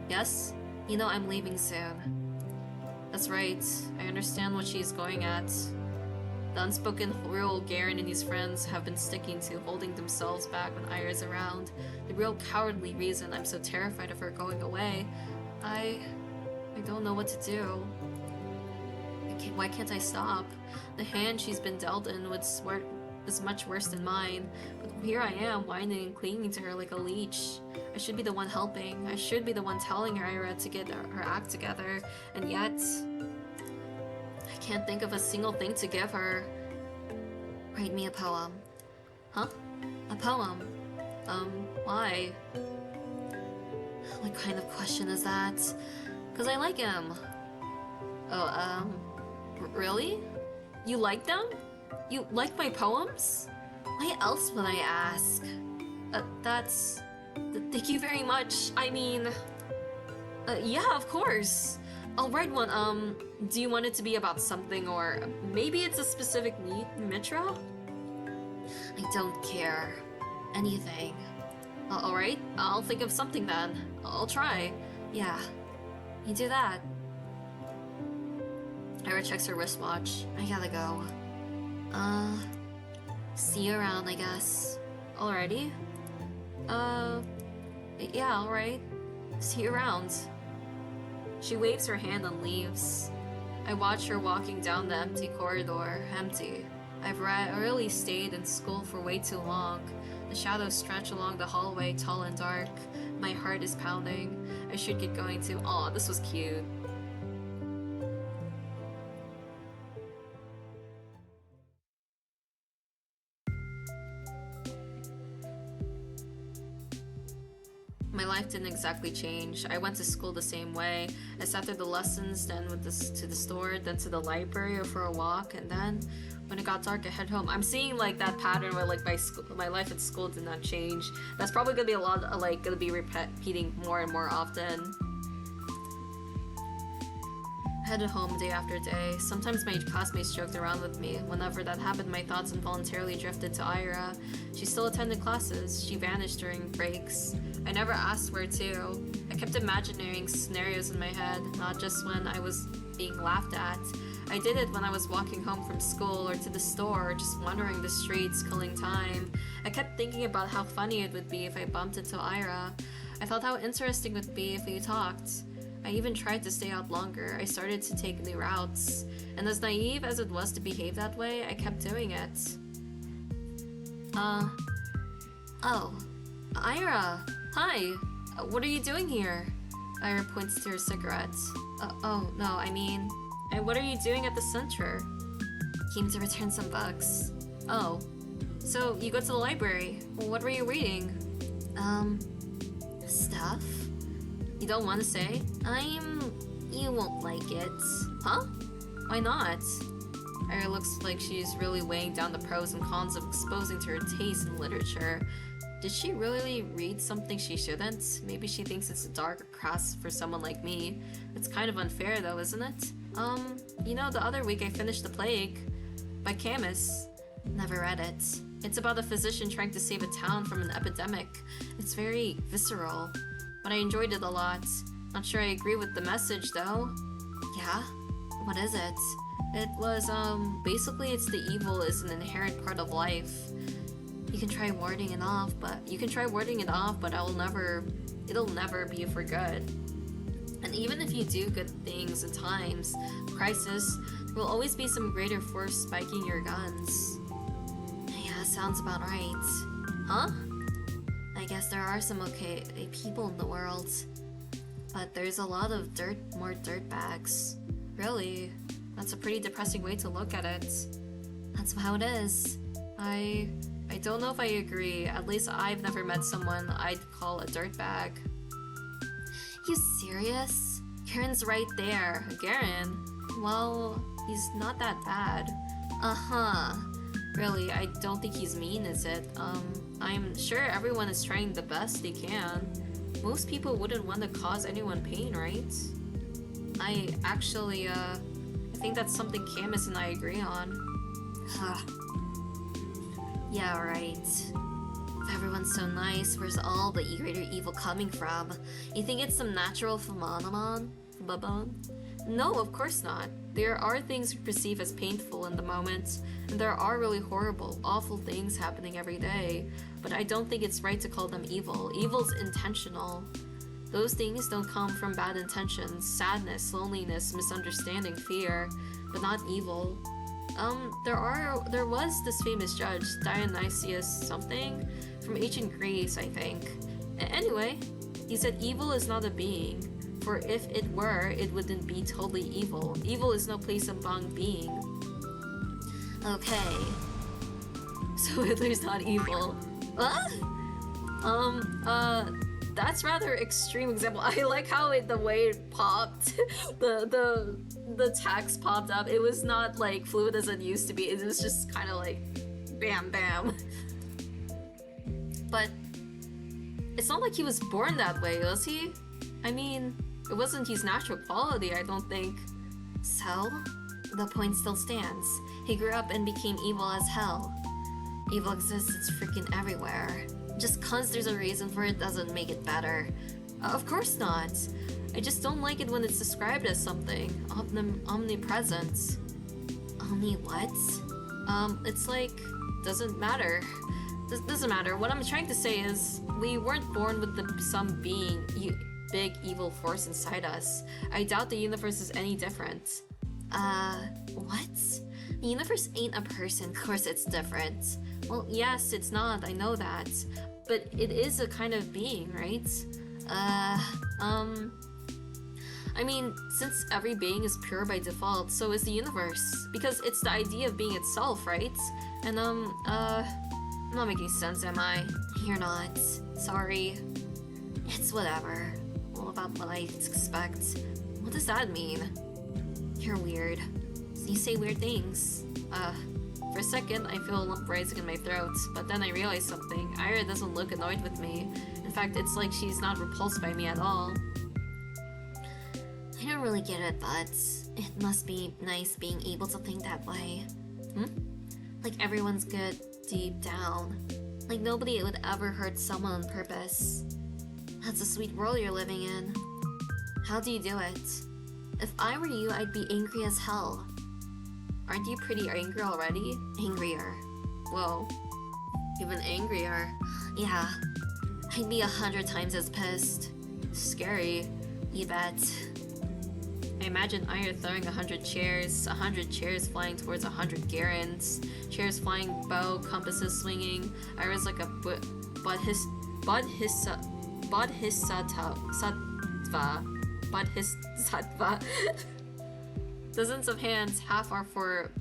Yes? You know I'm leaving soon. That's right. I understand what she's going at. The unspoken rule Garen and his friends have been sticking to, holding themselves back when Ira's around. The real cowardly reason I'm so terrified of her going away. I don't know what to do. Why can't I stop? The hand she's been dealt in is much worse than mine, but here I am, whining and clinging to her like a leech. I should be the one helping. I should be the one telling Ira to get her act together, and yet... I can't think of a single thing to give her. Write me a poem. Huh? A poem? Why? What kind of question is that? 'Cause I like him. Oh, really? You like them? You like my poems? Why else would I ask? Thank you very much. I mean... yeah, of course. I'll write one. Do you want it to be about something, or maybe it's a specific need, Mitra? I don't care. Anything. Alright, I'll think of something then. I'll try. Yeah. You do that. Ira checks her wristwatch. I gotta go. See you around, I guess. Alrighty? Yeah, alright. See you around. She waves her hand and leaves. I watch her walking down the empty corridor, empty. I've really stayed in school for way too long. The shadows stretch along the hallway, tall and dark. My heart is pounding. I should get going too. Aw, this was cute. My life didn't exactly change. I went to school the same way. I sat through the lessons, then went to the store, then to the library or for a walk, and then when it got dark, I head home. I'm seeing like that pattern where like my life at school did not change. That's probably gonna be a lot of, like gonna be repeating more and more often. I headed home day after day. Sometimes my classmates joked around with me. Whenever that happened, my thoughts involuntarily drifted to Ira. She still attended classes. She vanished during breaks. I never asked where to. I kept imagining scenarios in my head, not just when I was being laughed at. I did it when I was walking home from school or to the store, or just wandering the streets, killing time. I kept thinking about how funny it would be if I bumped into Ira. I thought how interesting it would be if we talked. I even tried to stay out longer. I started to take new routes. And as naive as it was to behave that way, I kept doing it. Oh. Ira! Hi! What are you doing here? Ira points to her cigarette. Oh, no, I mean... And what are you doing at the center? Came to return some books. Oh. So, you go to the library. What were you reading? Stuff? You don't want to say? You won't like it. Huh? Why not? Ira looks like she's really weighing down the pros and cons of exposing to her taste in literature. Did she really read something she shouldn't? Maybe she thinks it's dark or crass for someone like me. It's kind of unfair though, isn't it? You know, the other week I finished The Plague by Camus. Never read it. It's about a physician trying to save a town from an epidemic. It's very visceral, but I enjoyed it a lot. Not sure I agree with the message though. Yeah? What is it? It was, basically it's the evil is an inherent part of life. You can try warding it off, but it'll never be for good. And even if you do good things at times, crisis, there will always be some greater force spiking your guns. Yeah, sounds about right. Huh? I guess there are some okay people in the world. but there's a lot of more dirtbags. Really, that's a pretty depressing way to look at it. That's how it is. I don't know if I agree. At least I've never met someone I'd call a dirtbag. You serious? Garen's right there. Garen? Well, he's not that bad. Uh-huh. Really, I don't think he's mean, is it? I'm sure everyone is trying the best they can. Most people wouldn't want to cause anyone pain, right? I think that's something Camus and I agree on. Yeah, right. If everyone's so nice, where's all the greater evil coming from? You think it's some natural phenomenon? No, of course not. There are things we perceive as painful in the moment, and there are really horrible, awful things happening every day, but I don't think it's right to call them evil. Evil's intentional. Those things don't come from bad intentions, sadness, loneliness, misunderstanding, fear, but not evil. There was this famous judge, Dionysius something, from ancient Greece, I think. Anyway, he said evil is not a being, for if it were, it wouldn't be totally evil. Evil is no place among being. Okay. So Hitler's not evil. What? That's rather extreme example. I like how the way it popped, the text popped up. It was not like fluid as it used to be. It was just kind of like, bam, bam. But it's not like he was born that way, was he? I mean, it wasn't his natural quality, I don't think. So, the point still stands. He grew up and became evil as hell. Evil exists, it's freaking everywhere. Just cause there's a reason for it doesn't make it better. Of course not. I just don't like it when it's described as something. Omnipresent. Omni what? It's like, doesn't matter. Doesn't matter. What I'm trying to say is, we weren't born with some big evil force inside us. I doubt the universe is any different. What? The universe ain't a person, of course it's different. Well, yes, it's not, I know that. But it is a kind of being, right? I mean, since every being is pure by default, so is the universe. Because it's the idea of being itself, right? And, I'm not making sense, am I? You're not. Sorry. It's whatever. All about what I expect. What does that mean? You're weird. You say weird things. For a second, I feel a lump rising in my throat, but then I realize something. Ira doesn't look annoyed with me. In fact, it's like she's not repulsed by me at all. I don't really get it, but it must be nice being able to think that way. Like everyone's good deep down. Like nobody would ever hurt someone on purpose. That's a sweet world you're living in. How do you do it? If I were you, I'd be angry as hell. Aren't you pretty angry already? Angrier. Whoa. Even angrier. Yeah. I'd be 100 times as pissed. Scary. You bet. I imagine Ira throwing 100 chairs flying towards 100 Garens, chairs flying, bow, compasses swinging. Ira's like a bodhisattva. Dozens of hands, half are for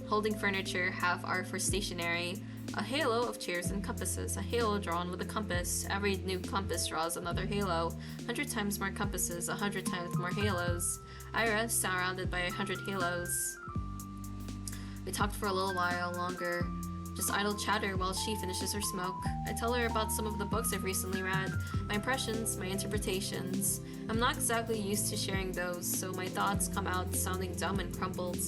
holding furniture, half are for stationery. A halo of chairs and compasses, a halo drawn with a compass. Every new compass draws another halo. 100 times more compasses, 100 times more halos. Ira, surrounded by 100 halos. We talked for a little while longer. Just idle chatter while she finishes her smoke. I tell her about some of the books I've recently read, my impressions, my interpretations. I'm not exactly used to sharing those, so my thoughts come out sounding dumb and crumbled.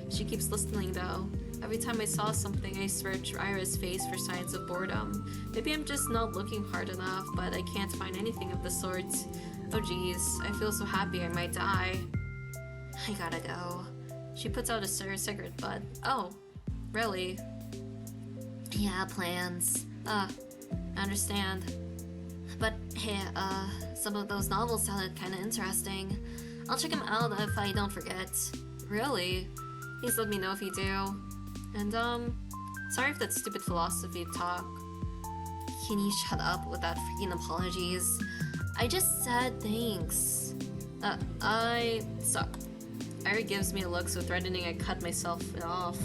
She keeps listening though. Every time I saw something, I search Ira's face for signs of boredom. Maybe I'm just not looking hard enough, but I can't find anything of the sort. Oh geez, I feel so happy I might die. I gotta go. She puts out a cigarette butt. Oh, really? Yeah, plans. I understand. But hey, some of those novels sounded kinda interesting. I'll check them out if I don't forget. Really? Please let me know if you do. And, sorry for that stupid philosophy talk. Can you shut up with that freaking apologies? I just said thanks. Stop. Ira gives me a look so threatening I cut myself off.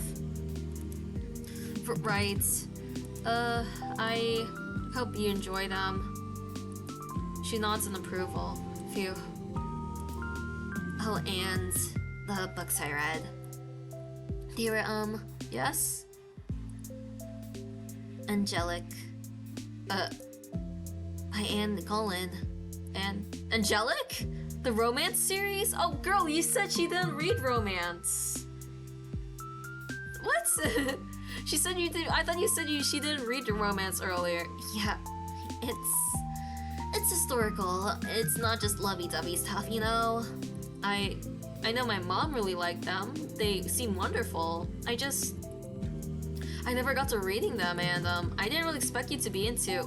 Right. I hope you enjoy them. She nods in approval. Phew. Oh, and the books I read. They were, yes? Angelic. By Anne Cullen. And Angelic? The romance series? Oh, girl, you said she didn't read romance. What? She said you did. I thought you said she didn't read the romance earlier. Yeah, it's historical. It's not just lovey-dovey stuff, you know. I know my mom really liked them. They seem wonderful. I never got to reading them, and I didn't really expect you to be into.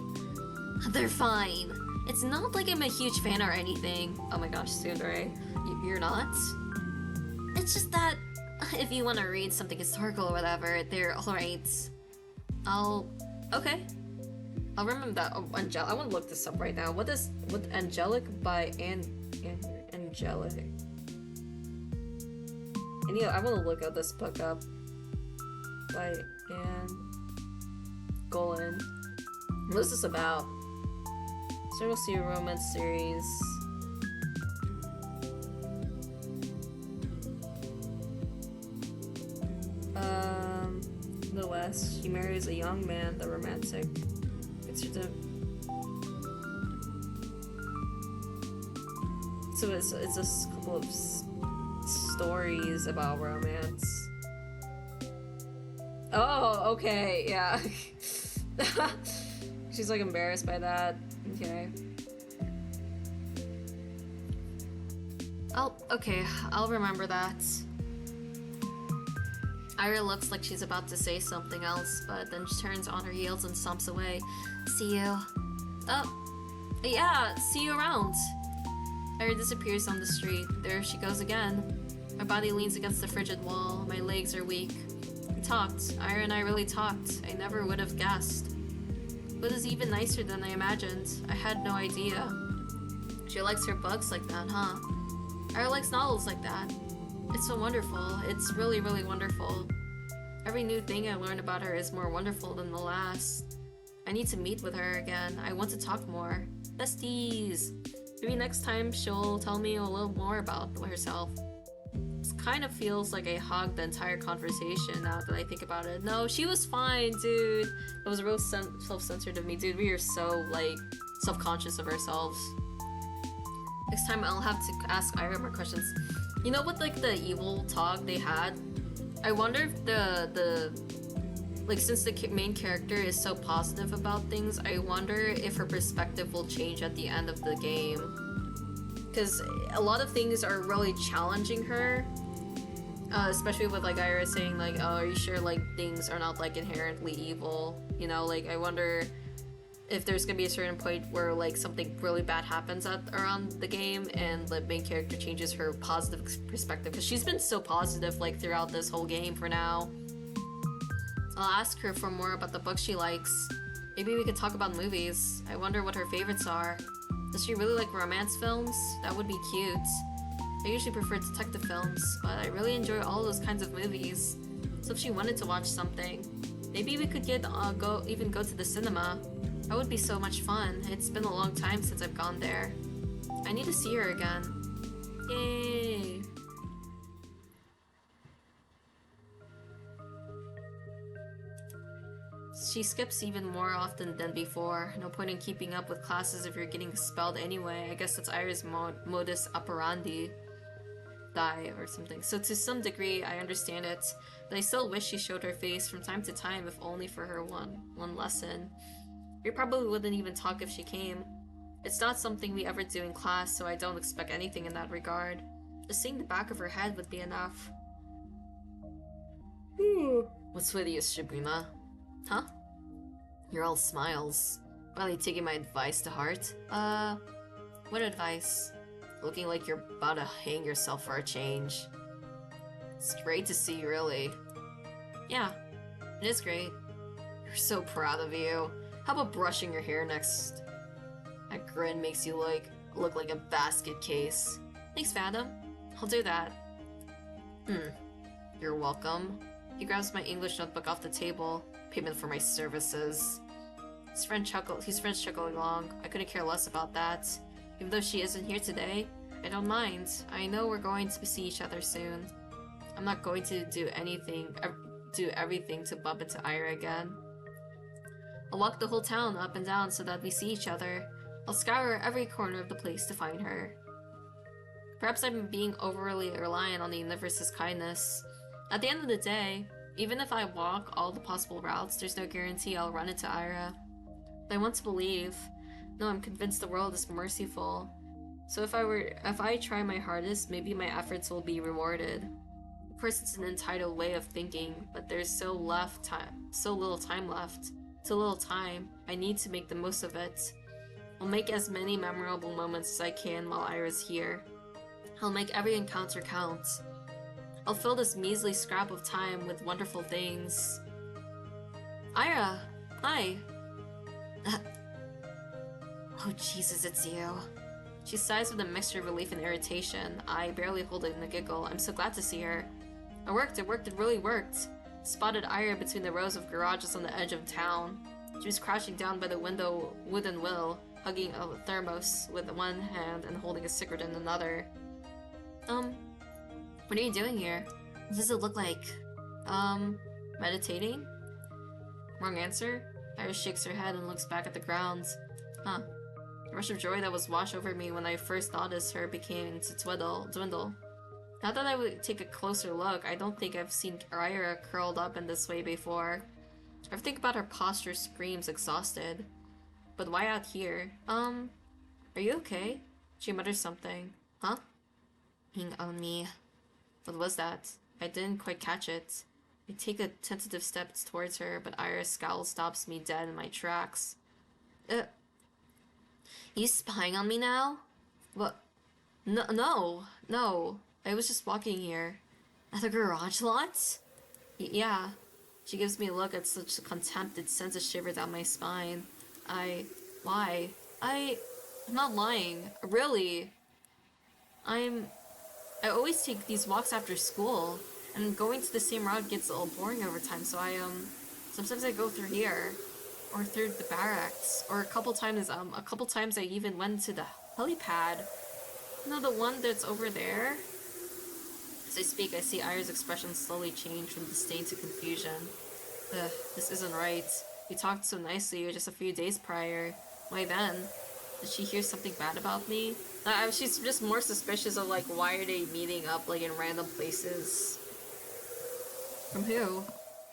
They're fine. It's not like I'm a huge fan or anything. Oh my gosh, Tsundere, you're not? It's just that if you want to read something historical or whatever, they're alright. Okay. I'll remember that. Oh, I want to look this up right now. What Angelic by Angelic? And yeah, I want to look at this book up by Anne Golan. What is this about? So we'll see a romance series. The West. She marries a young man, the romantic. So it's a couple of stories about romance. Oh, okay, yeah. She's like embarrassed by that. Okay. I'll remember that. Ira looks like she's about to say something else, but then she turns on her heels and stomps away. See you. Oh, yeah, see you around. Ira disappears on the street. There she goes again. My body leans against the frigid wall. My legs are weak. We talked. Ira and I really talked. I never would have guessed. But it's even nicer than I imagined. I had no idea. She likes her books like that, huh? Ira likes novels like that. It's so wonderful. It's really, really wonderful. Every new thing I learn about her is more wonderful than the last. I need to meet with her again. I want to talk more. Besties! Maybe next time she'll tell me a little more about herself. This kind of feels like I hogged the entire conversation now that I think about it. No, she was fine, dude. It was real self-censored of me, dude. We are so, like, self-conscious of ourselves. Next time I'll have to ask Ira more questions. You know, with, like, the evil talk they had, I wonder if like, since the main character is so positive about things, I wonder if her perspective will change at the end of the game. Because a lot of things are really challenging her, especially with, like, Ira saying, like, oh, are you sure, like, things are not, like, inherently evil? You know, like, I wonder if there's gonna be a certain point where, like, something really bad happens around the game and the main character changes her positive perspective, because she's been so positive, like, throughout this whole game for now. I'll ask her for more about the books she likes. Maybe we could talk about movies. I wonder what her favorites are. Does she really like romance films? That would be cute. I usually prefer detective films, but I really enjoy all those kinds of movies. So if she wanted to watch something, maybe we could go to the cinema. That would be so much fun. It's been a long time since I've gone there. I need to see her again. Yay! She skips even more often than before. No point in keeping up with classes if you're getting expelled anyway. I guess that's Ira's modus operandi. Die or something. So to some degree, I understand it. But I still wish she showed her face from time to time, if only for her one lesson. We probably wouldn't even talk if she came. It's not something we ever do in class, so I don't expect anything in that regard. Just seeing the back of her head would be enough. What's with you, Shibuya? Huh? You're all smiles. Finally taking my advice to heart? What advice? Looking like you're about to hang yourself for a change. It's great to see, really. Yeah, it is great. We're so proud of you. How about brushing your hair next? That grin makes you look like a basket case. Thanks, Phantom. I'll do that. You're welcome. He grabs my English notebook off the table. Payment for my services. His friend chuckling along. I couldn't care less about that. Even though she isn't here today, I don't mind. I know we're going to see each other soon. I'm not going to do everything to bump into Ira again. I'll walk the whole town up and down so that we see each other. I'll scour every corner of the place to find her. Perhaps I'm being overly reliant on the universe's kindness. At the end of the day, even if I walk all the possible routes, there's no guarantee I'll run into Ira. But I want to believe. No, I'm convinced the world is merciful. So if I try my hardest, maybe my efforts will be rewarded. Of course, it's an entitled way of thinking, but there's so little time left. So little time, I need to make the most of it. I'll make as many memorable moments as I can while Ira's here. I'll make every encounter count. I'll fill this measly scrap of time with wonderful things. Ira! Hi! Oh Jesus, it's you. She sighs with a mixture of relief and irritation. I barely hold it in a giggle. I'm so glad to see her. It really worked. Spotted Ira between the rows of garages on the edge of town. She was crouching down by the window wooden will, hugging a thermos with one hand and holding a cigarette in another. What are you doing here? What does it look like? Meditating? Wrong answer? Ira shakes her head and looks back at the ground. Huh. The rush of joy that was washed over me when I first noticed her began to dwindle. Now that I would take a closer look, I don't think I've seen Ira curled up in this way before. I think about her posture screams exhausted. But why out here? Are you okay? She mutters something. Huh? Being on me. What was that? I didn't quite catch it. I take a tentative step towards her, but Ira's scowl stops me dead in my tracks. You spying on me now? What? No. I was just walking here. At the garage lot? Yeah. She gives me a look at such contempt it sends a shiver down my spine. Why? I'm not lying. Really. I always take these walks after school, and going to the same route gets a little boring over time, so sometimes I go through here, or through the barracks, or a couple times I even went to the helipad. You know, the one that's over there? As I speak, I see Ira's expression slowly change from disdain to confusion. This isn't right. We talked so nicely just a few days prior. Why then? Did she hear something bad about me? She's just more suspicious of, like, why are they meeting up, like, in random places? From who?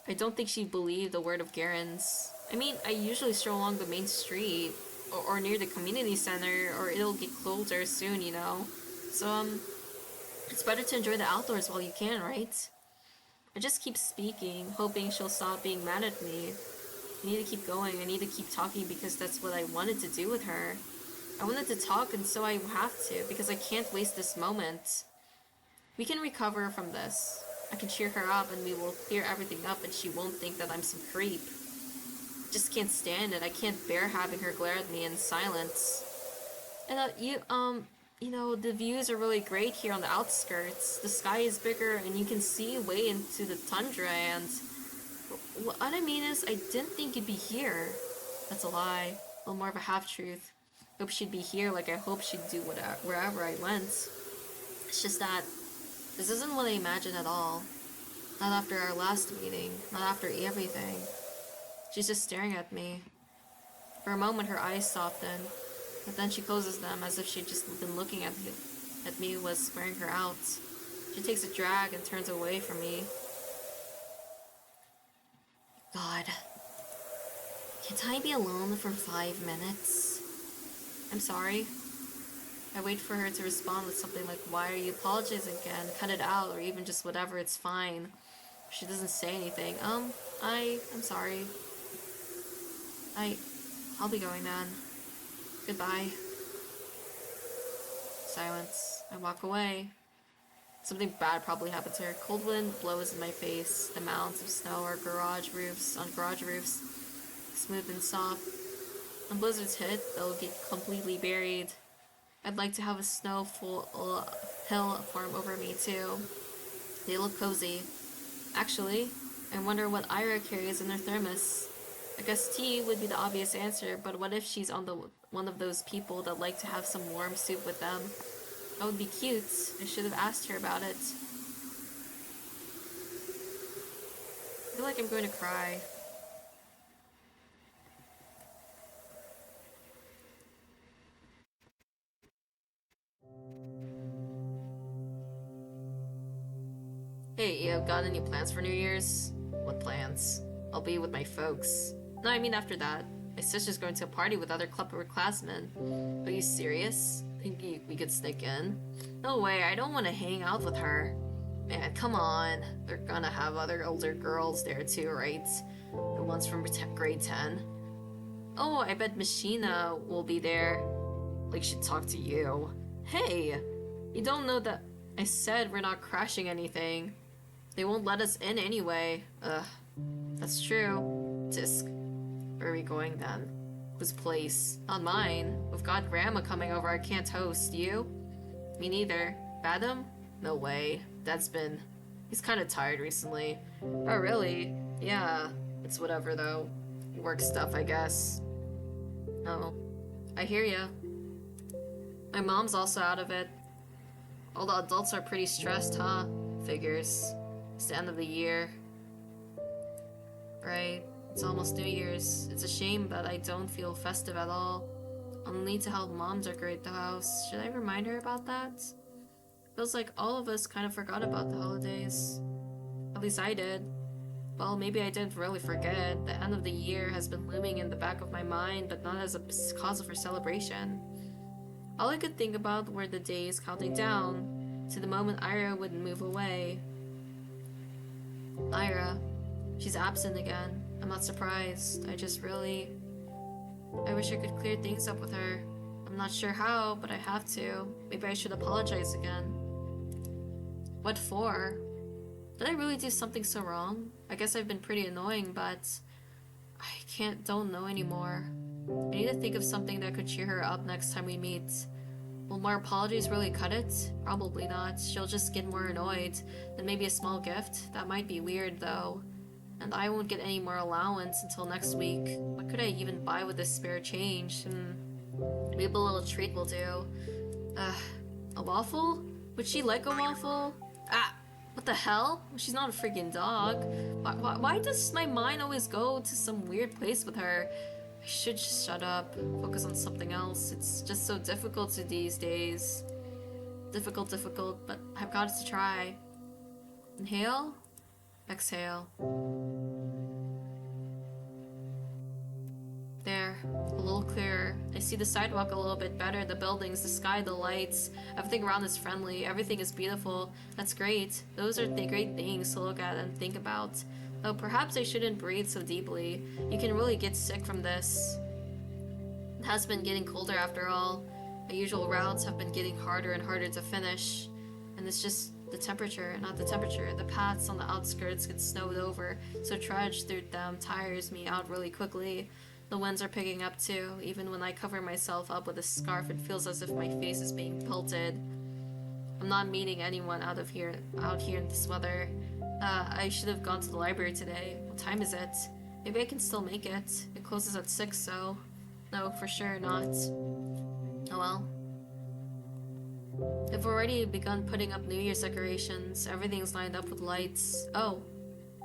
I don't think she believed a word of Garen's. I mean, I usually stroll along the main street, or near the community center, or it'll get colder soon, you know? So, it's better to enjoy the outdoors while you can, right? I just keep speaking, hoping she'll stop being mad at me. I need to keep going, I need to keep talking because that's what I wanted to do with her. I wanted to talk, and so I have to, because I can't waste this moment. We can recover from this. I can cheer her up, and we will clear everything up, and she won't think that I'm some creep. I just can't stand it. I can't bear having her glare at me in silence. And, you know, the views are really great here on the outskirts. The sky is bigger, and you can see way into the tundra, and... what I mean is, I didn't think you'd be here. That's a lie. A little more of a half-truth. Hope she'd be here like I hope she'd do wherever I went. It's just that this isn't what I imagined at all. Not after our last meeting. Not after everything. She's just staring at me. For a moment her eyes soften, but then she closes them as if she'd just been looking at me was wearing her out. She takes a drag and turns away from me. God. Can't I be alone for 5 minutes? I'm sorry. I wait for her to respond with something like, why are you apologizing again? Cut it out, or even just whatever, it's fine. If she doesn't say anything. I'm sorry. I'll be going then. Goodbye. Silence. I walk away. Something bad probably happened to her. Cold wind blows in my face. The mounds of snow are on garage roofs, smooth and soft. When blizzards hit, they'll get completely buried. I'd like to have a snowful hill form over me too. They look cozy. Actually, I wonder what Ira carries in her thermos. I guess tea would be the obvious answer, but what if she's on the one of those people that like to have some warm soup with them? That would be cute. I should have asked her about it. I feel like I'm going to cry. Hey, you got any plans for New Year's? What plans? I'll be with my folks. No, I mean after that. My sister's going to a party with other upperclassmen. Are you serious? Think we could sneak in? No way, I don't want to hang out with her. Man, come on. They're gonna have other older girls there too, right? The ones from grade 10. Oh, I bet Machina will be there. Like, she'd talk to you. Hey, you don't know that I said we're not crashing anything. They won't let us in anyway. Ugh, that's true. Tisk. Where are we going then? Whose place? Not mine. We've got Grandma coming over. I can't host. You? Me neither. Badam? No way. He's kind of tired recently. Oh, really? Yeah. It's whatever, though. Work stuff, I guess. Oh. I hear ya. My mom's also out of it. All the adults are pretty stressed, huh? Figures. It's the end of the year. Right. It's almost New Year's. It's a shame, but I don't feel festive at all. I'll need to help Mom decorate the house. Should I remind her about that? Feels like all of us kind of forgot about the holidays. At least I did. Well, maybe I didn't really forget. The end of the year has been looming in the back of my mind, but not as a cause for celebration. All I could think about were the days counting down to the moment Ira would move away. Ira. She's absent again. I'm not surprised. I wish I could clear things up with her. I'm not sure how, but I have to. Maybe I should apologize again. What for? Did I really do something so wrong? I guess I've been pretty annoying, but don't know anymore. I need to think of something that could cheer her up next time we meet. Will more apologies really cut it? Probably not. She'll just get more annoyed. Then maybe a small gift? That might be weird, though. And I won't get any more allowance until next week. What could I even buy with this spare change? Maybe a little treat will do. A waffle? Would she like a waffle? Ah! What the hell? She's not a freaking dog. Why does my mind always go to some weird place with her? I should just shut up. Focus on something else. It's just so difficult these days. Difficult, but I've got to try. Inhale. Exhale. There. A little clearer. I see the sidewalk a little bit better, the buildings, the sky, the lights. Everything around is friendly. Everything is beautiful. That's great. Those are the great things to look at and think about. Though perhaps I shouldn't breathe so deeply. You can really get sick from this. It has been getting colder after all. My usual routes have been getting harder and harder to finish. And it's just the temperature, not the temperature. The paths on the outskirts get snowed over, so trudge through them tires me out really quickly. The winds are picking up too. Even when I cover myself up with a scarf, it feels as if my face is being pelted. I'm not meeting anyone out here in this weather. I should have gone to the library today. What time is it? Maybe I can still make it. It closes at 6, so... No, for sure not. Oh well. I've already begun putting up New Year's decorations. Everything's lined up with lights. Oh.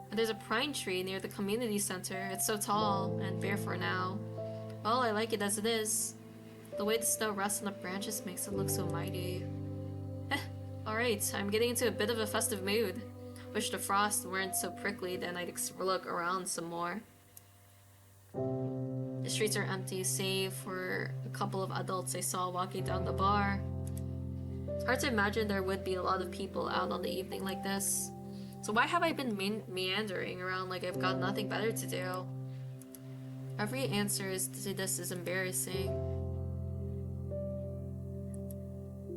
And there's a pine tree near the community center. It's so tall and bare for now. Well, I like it as it is. The way the snow rests on the branches makes it look so mighty. Alright, I'm getting into a bit of a festive mood. Wish the frost weren't so prickly, then I'd look around some more. The streets are empty, save for a couple of adults I saw walking down the bar. It's hard to imagine there would be a lot of people out on the evening like this. So why have I been meandering around like I've got nothing better to do? Every answer to this is embarrassing.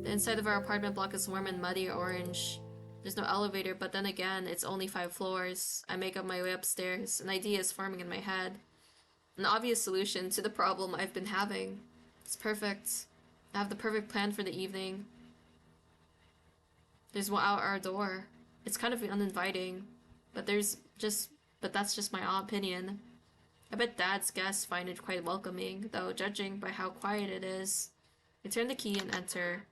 The inside of our apartment block is warm and muddy orange. There's no elevator, but then again, it's only 5 floors. I make up my way upstairs. An idea is forming in my head. An obvious solution to the problem I've been having. It's perfect. I have the perfect plan for the evening. There's one out our door. It's kind of uninviting, but that's just my opinion. I bet Dad's guests find it quite welcoming, though judging by how quiet it is. I turn the key and enter.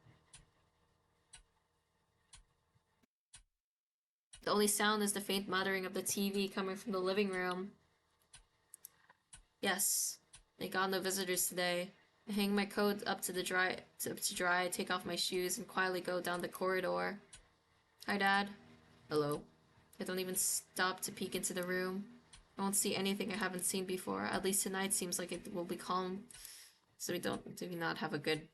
The only sound is the faint muttering of the TV coming from the living room. Yes, they got no visitors today. I hang my coat up to dry, take off my shoes, and quietly go down the corridor. Hi, Dad. Hello. I don't even stop to peek into the room. I won't see anything I haven't seen before. At least tonight seems like it will be calm. So do we not have a good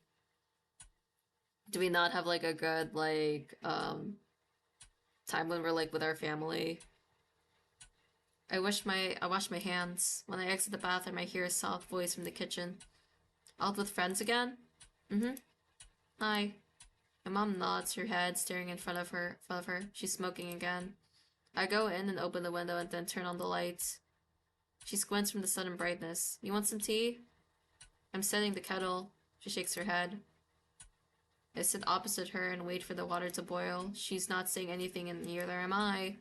time when we're like with our family? I wash my hands. When I exit the bathroom, I hear a soft voice from the kitchen. Out with friends again? Mm-hmm. Hi. My mom nods her head, staring in front of her. She's smoking again. I go in and open the window and then turn on the lights. She squints from the sudden brightness. You want some tea? I'm setting the kettle. She shakes her head. I sit opposite her and wait for the water to boil. She's not saying anything and neither am I.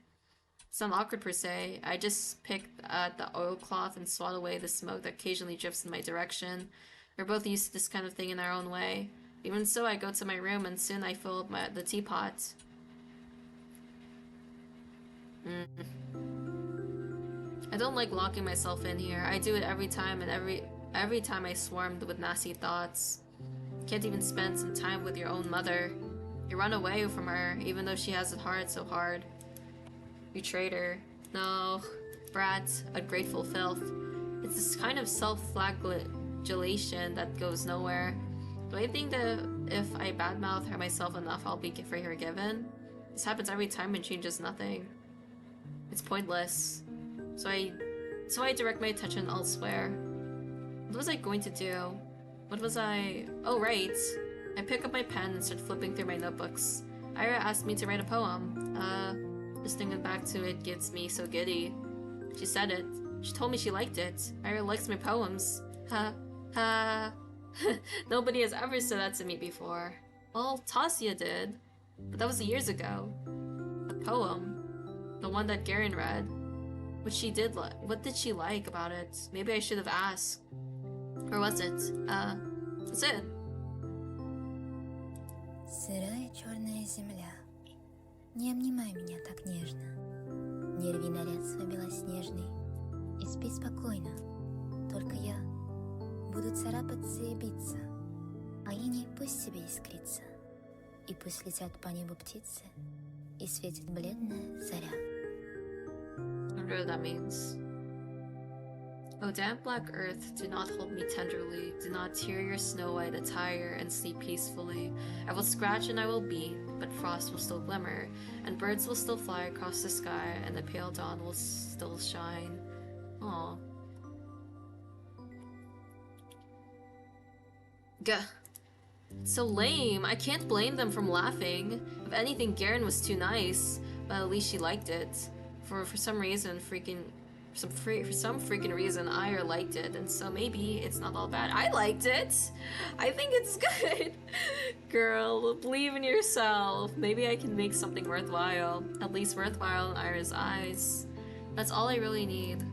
It's not awkward per se. I just pick at the oilcloth and swat away the smoke that occasionally drifts in my direction. We're both used to this kind of thing in our own way. Even so, I go to my room and soon I fill up the teapot. I don't like locking myself in here. I do it every time, and every time I swarmed with nasty thoughts. Can't even spend some time with your own mother. You run away from her, even though she has it hard, so hard. You traitor. No, brat, ungrateful filth. It's this kind of self-flagellation that goes nowhere. Do I think that if I badmouth her myself enough, I'll be forgiven? This happens every time and changes nothing. It's pointless. So I direct my attention elsewhere. What was I going to do? Oh, right. I pick up my pen and start flipping through my notebooks. Ira asked me to write a poem. Just thinking back to it gets me so giddy. She said it. She told me she liked it. Ira likes my poems. Ha. Ha. Nobody has ever said that to me before. Well, Tasia did. But that was years ago. The poem. The one that Garen read. What did she like about it? Maybe I should have asked. Or was it? That's it. Сырая черная земля, не обнимай меня так нежно. Не рви наряд свой белоснежный и спи спокойно. Только я буду царапаться и биться, а иней пусть себе искрится. И пусть летят по небу птицы, и светит бледная заря. I don't know what that means. O damp black earth, do not hold me tenderly, do not tear your snow-white attire and sleep peacefully. I will scratch and I will beat, but frost will still glimmer, and birds will still fly across the sky, and the pale dawn will still shine. Aw. Gah. It's so lame. I can't blame them from laughing. If anything, Garen was too nice, but at least she liked it. For some reason, for some freaking reason, Ira liked it, and so maybe it's not all bad. I liked it! I think it's good! Girl, believe in yourself. Maybe I can make something worthwhile. At least worthwhile in Ira's eyes. That's all I really need.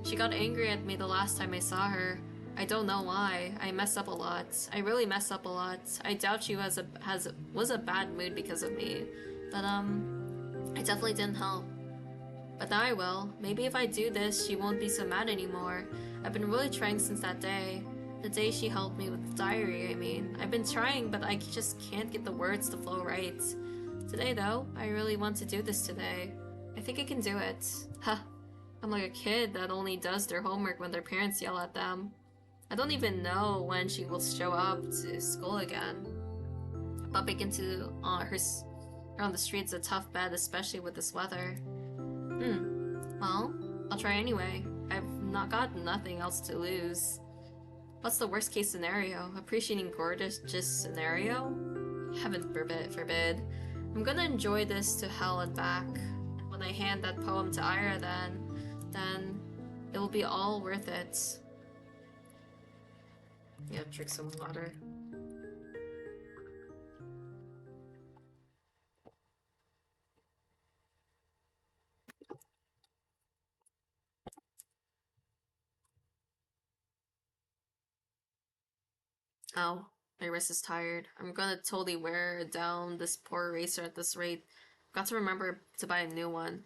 She got angry at me the last time I saw her. I don't know why. I mess up a lot. I really mess up a lot. I doubt she was a bad mood because of me. But I definitely didn't help. But now I will. Maybe if I do this, she won't be so mad anymore. I've been really trying since that day. The day she helped me with the diary, I mean. I've been trying, but I just can't get the words to flow right. Today, though, I really want to do this today. I think I can do it. Huh. I'm like a kid that only does their homework when their parents yell at them. I don't even know when she will show up to school again. Bumping into her on the street's a tough bet, especially with this weather. Well, I'll try anyway. I've not got nothing else to lose. What's the worst case scenario? Appreciating gorgeous scenario? Heaven forbid. I'm gonna enjoy this to hell and back. And when I hand that poem to Ira then it will be all worth it. Yeah, drink some water. Oh, my wrist is tired. I'm gonna totally wear down this poor eraser at this rate. Got to remember to buy a new one.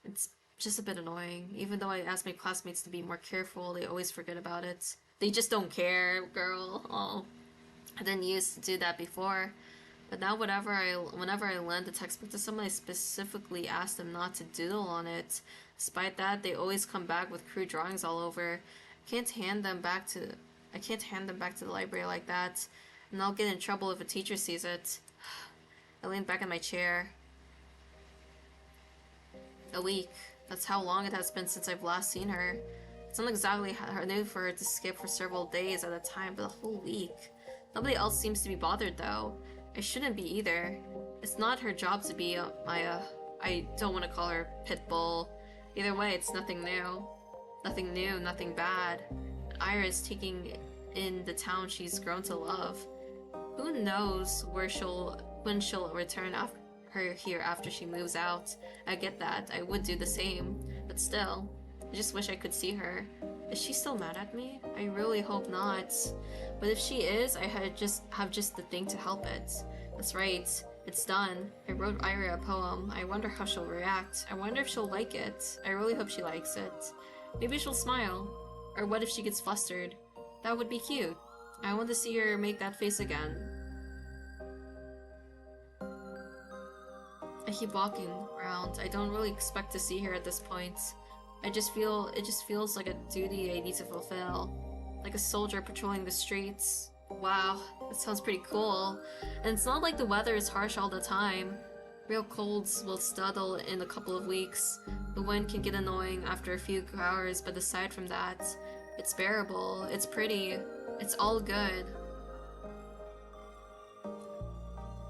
It's just a bit annoying. Even though I ask my classmates to be more careful, they always forget about it. They just don't care, girl. Oh, I didn't used to do that before. But now whenever I lend a textbook to someone, I specifically ask them not to doodle on it. Despite that, they always come back with crude drawings all over. I can't hand them back to the library like that, and I'll get in trouble if a teacher sees it. I leaned back in my chair. A week. That's how long it has been since I've last seen her. It's not exactly new for her to skip for several days at a time, but a whole week. Nobody else seems to be bothered though. I shouldn't be either. It's not her job to be I don't want to call her pit bull. Either way, it's nothing new. Nothing new, nothing bad. Ira is taking in the town she's grown to love. Who knows when she'll return here after she moves out. I get that. I would do the same. But still, I just wish I could see her. Is she still mad at me? I really hope not. But if she is, I have just the thing to help it. That's right. It's done. I wrote Ira a poem. I wonder how she'll react. I wonder if she'll like it. I really hope she likes it. Maybe she'll smile. Or what if she gets flustered? That would be cute. I want to see her make that face again. I keep walking around. I don't really expect to see her at this point. It just feels like a duty I need to fulfill. Like a soldier patrolling the streets. Wow, that sounds pretty cool. And it's not like the weather is harsh all the time. Real colds will settle in a couple of weeks. The wind can get annoying after a few hours, but aside from that, it's bearable, it's pretty, it's all good.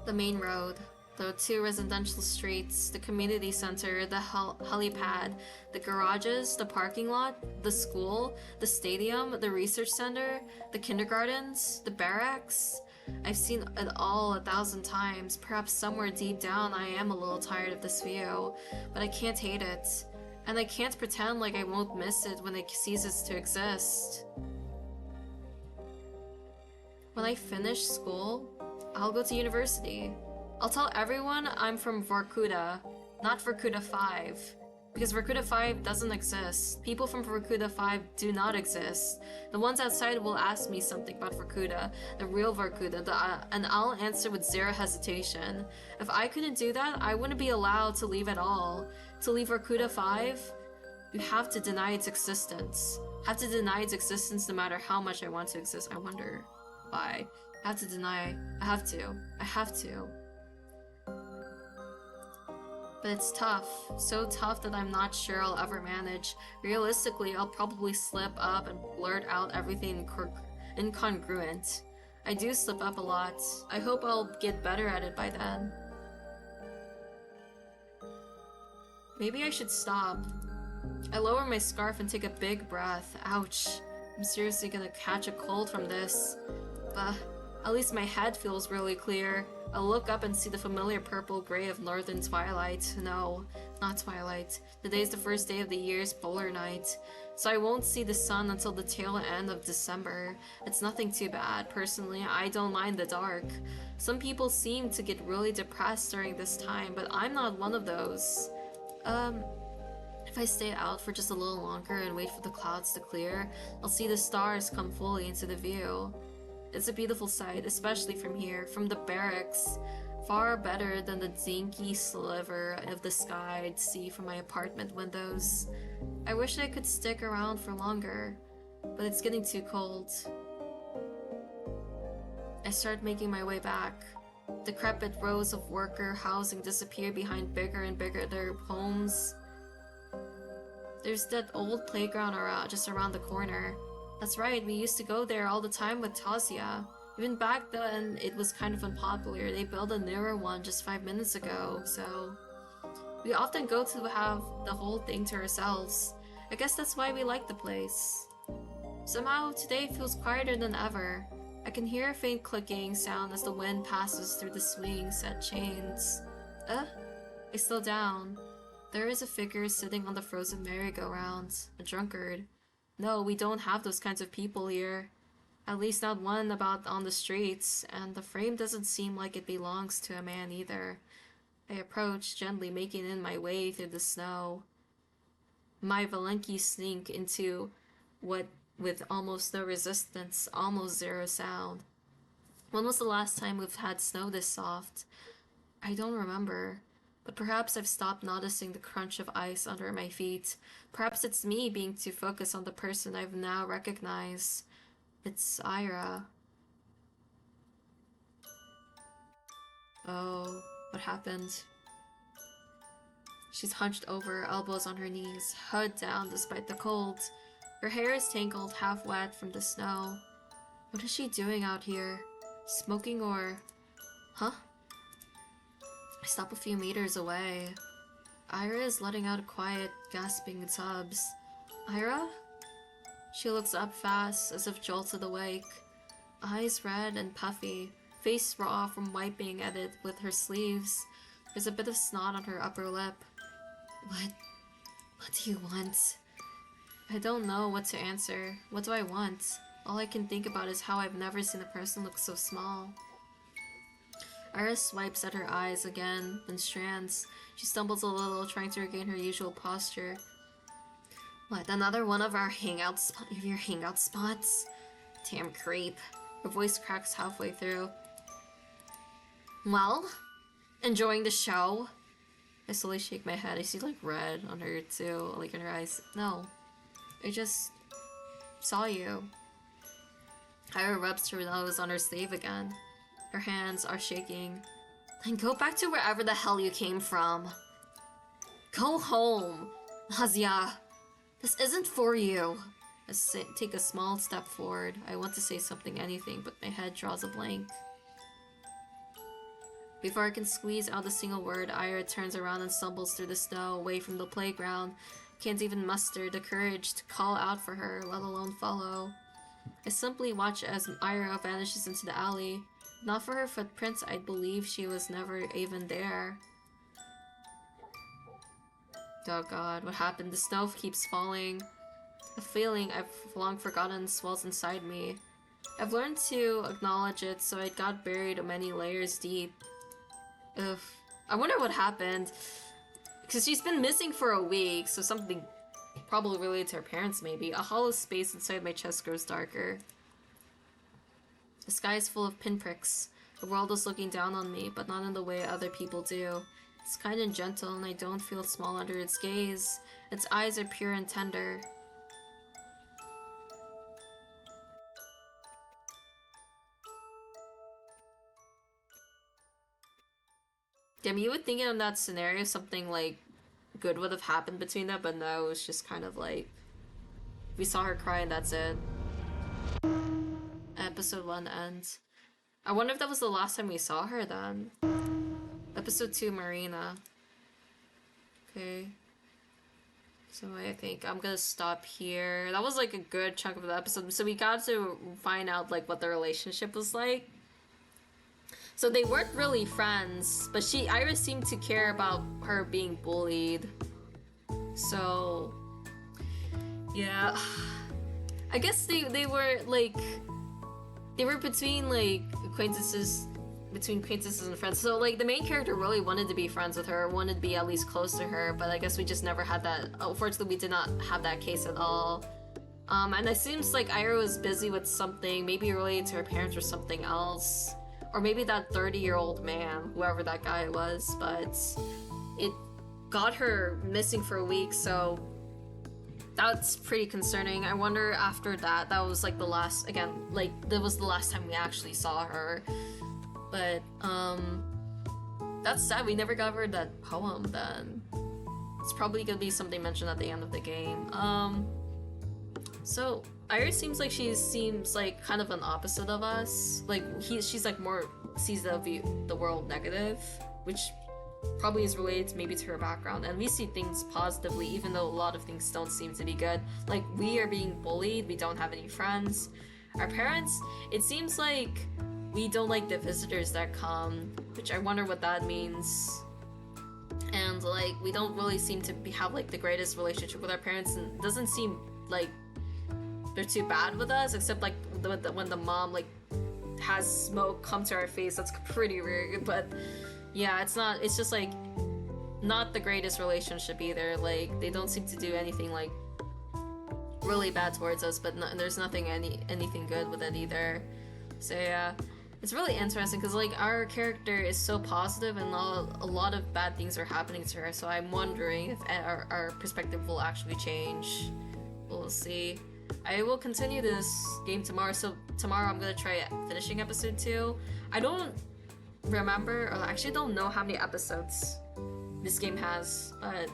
The main road. The 2 residential streets, the community center, the helipad, the garages, the parking lot, the school, the stadium, the research center, the kindergartens, the barracks. I've seen it all 1,000 times. Perhaps somewhere deep down I am a little tired of this view, but I can't hate it. And I can't pretend like I won't miss it when it ceases to exist. When I finish school, I'll go to university. I'll tell everyone I'm from Vorkuta, not Vorkuta 5. Because Vorkuta 5 doesn't exist. People from Vorkuta 5 do not exist. The ones outside will ask me something about Vorkuta, the real Vorkuta, and I'll answer with zero hesitation. If I couldn't do that, I wouldn't be allowed to leave at all. To leave Vorkuta 5, you have to deny its existence. Have to deny its existence no matter how much I want to exist. I wonder why. I have to deny. I have to. But it's tough. So tough that I'm not sure I'll ever manage. Realistically, I'll probably slip up and blurt out everything incongruent. I do slip up a lot. I hope I'll get better at it by then. Maybe I should stop. I lower my scarf and take a big breath. Ouch. I'm seriously gonna catch a cold from this. But at least my head feels really clear. I'll look up and see the familiar purple-gray of northern twilight. No, not twilight. Today's the first day of the year's polar night, so I won't see the sun until the tail end of December. It's nothing too bad. Personally, I don't mind the dark. Some people seem to get really depressed during this time, but I'm not one of those. If I stay out for just a little longer and wait for the clouds to clear, I'll see the stars come fully into the view. It's a beautiful sight, especially from here, from the barracks. Far better than the dinky sliver of the sky I'd see from my apartment windows. I wish I could stick around for longer, but it's getting too cold. I start making my way back. Decrepit rows of worker housing disappear behind bigger and bigger homes. There's that old playground just around the corner. That's right, we used to go there all the time with Tasia. Even back then, it was kind of unpopular. They built a newer one just 5 minutes ago, so... We often go to have the whole thing to ourselves. I guess that's why we like the place. Somehow, today feels quieter than ever. I can hear a faint clicking sound as the wind passes through the swinging set chains. I slow down. There is a figure sitting on the frozen merry-go-round. A drunkard. No, we don't have those kinds of people here. At least not one about on the streets, and the frame doesn't seem like it belongs to a man either. I approach, gently making in my way through the snow. My Valenki sneak into what with almost no resistance, almost zero sound. When was the last time we've had snow this soft? I don't remember, but perhaps I've stopped noticing the crunch of ice under my feet. Perhaps it's me being too focused on the person I've now recognized. It's Ira. Oh, what happened? She's hunched over, elbows on her knees, head down despite the cold. Her hair is tangled, half wet from the snow. What is she doing out here? Smoking or... Huh? I stop a few meters away. Ira is letting out quiet, gasping sobs. Ira? She looks up fast, as if jolted awake. Eyes red and puffy, face raw from wiping at it with her sleeves. There's a bit of snot on her upper lip. What do you want? I don't know what to answer. What do I want? All I can think about is how I've never seen a person look so small. Iris swipes at her eyes again, then strands. She stumbles a little, trying to regain her usual posture. What, another one of your hangout spots? Damn creep. Her voice cracks halfway through. Well? Enjoying the show? I slowly shake my head. I see like red on her too, like in her eyes. No. I just saw you. Ira rubs her nose on her sleeve again. Her hands are shaking. Then go back to wherever the hell you came from. Go home, Hazia. This isn't for you. I take a small step forward. I want to say something, anything, but my head draws a blank. Before I can squeeze out a single word, Ira turns around and stumbles through the snow away from the playground. Can't even muster the courage to call out for her, let alone follow. I simply watch as Ira vanishes into the alley. Not for her footprints, I'd believe she was never even there. Oh god, what happened? The snow keeps falling. A feeling I've long forgotten swells inside me. I've learned to acknowledge it, so it got buried many layers deep. Ugh. I wonder what happened. Because she's been missing for a week, so something probably related to her parents maybe. A hollow space inside my chest grows darker. The sky is full of pinpricks. The world is looking down on me, but not in the way other people do. It's kind and gentle, and I don't feel small under its gaze. Its eyes are pure and tender. Damn, you would think in that scenario something like good would have happened between them, but no, it's just kind of like we saw her cry and that's it. Episode 1 ends. I wonder if that was the last time we saw her then. Episode 2, Marina. Okay. So I think I'm gonna stop here. That was like a good chunk of the episode. So we got to find out like what the relationship was like. So they weren't really friends, but Iris seemed to care about her being bullied. So yeah. I guess they were like they were between like acquaintances and friends. So like the main character really wanted to be friends with her, wanted to be at least close to her, but I guess we just never had that. Unfortunately, we did not have that case at all. And it seems like Ira was busy with something, maybe related to her parents or something else. Or maybe that 30-year-old man, whoever that guy was, but it got her missing for a week, so that's pretty concerning. I wonder after that was like the last, again, like that was the last time we actually saw her. But that's sad, we never got her that poem then. It's probably gonna be something mentioned at the end of the game. So Iris seems like she seems like kind of an opposite of us. Like she's like more sees the world negative, which probably is related maybe to her background. And we see things positively, even though a lot of things don't seem to be good. Like we are being bullied, we don't have any friends. Our parents, it seems like we don't like the visitors that come, which I wonder what that means. And like we don't really seem to have like the greatest relationship with our parents, and it doesn't seem like they're too bad with us, except like when the mom like has smoke come to her face. That's pretty weird, but yeah, it's just like not the greatest relationship either. Like they don't seem to do anything like really bad towards us, but there's nothing anything good with it either. So yeah, it's really interesting because like our character is so positive and a lot of bad things are happening to her. So I'm wondering if our perspective will actually change. We'll see. I will continue this game tomorrow. So tomorrow I'm gonna try finishing episode 2. I don't remember, or I actually don't know how many episodes this game has, but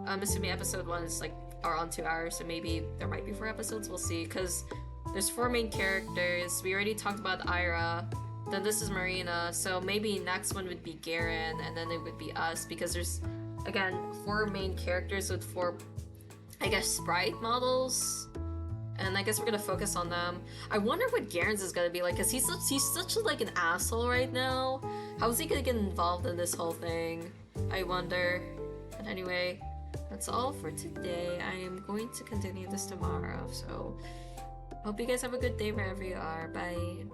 I'm assuming episode 1 is like around 2 hours, so maybe there might be 4 episodes. We'll see, because there's 4 main characters. We already talked about Ira, then this is Marina, so maybe next one would be Garen, and then it would be us, because there's again 4 main characters with 4, I guess, sprite models, and I guess we're gonna focus on them. I wonder what Garen's is gonna be like, because he's such like an asshole right now. How is he gonna get involved in this whole thing? I wonder. But anyway, that's all for today. I am going to continue this tomorrow, so hope you guys have a good day wherever you are. Bye.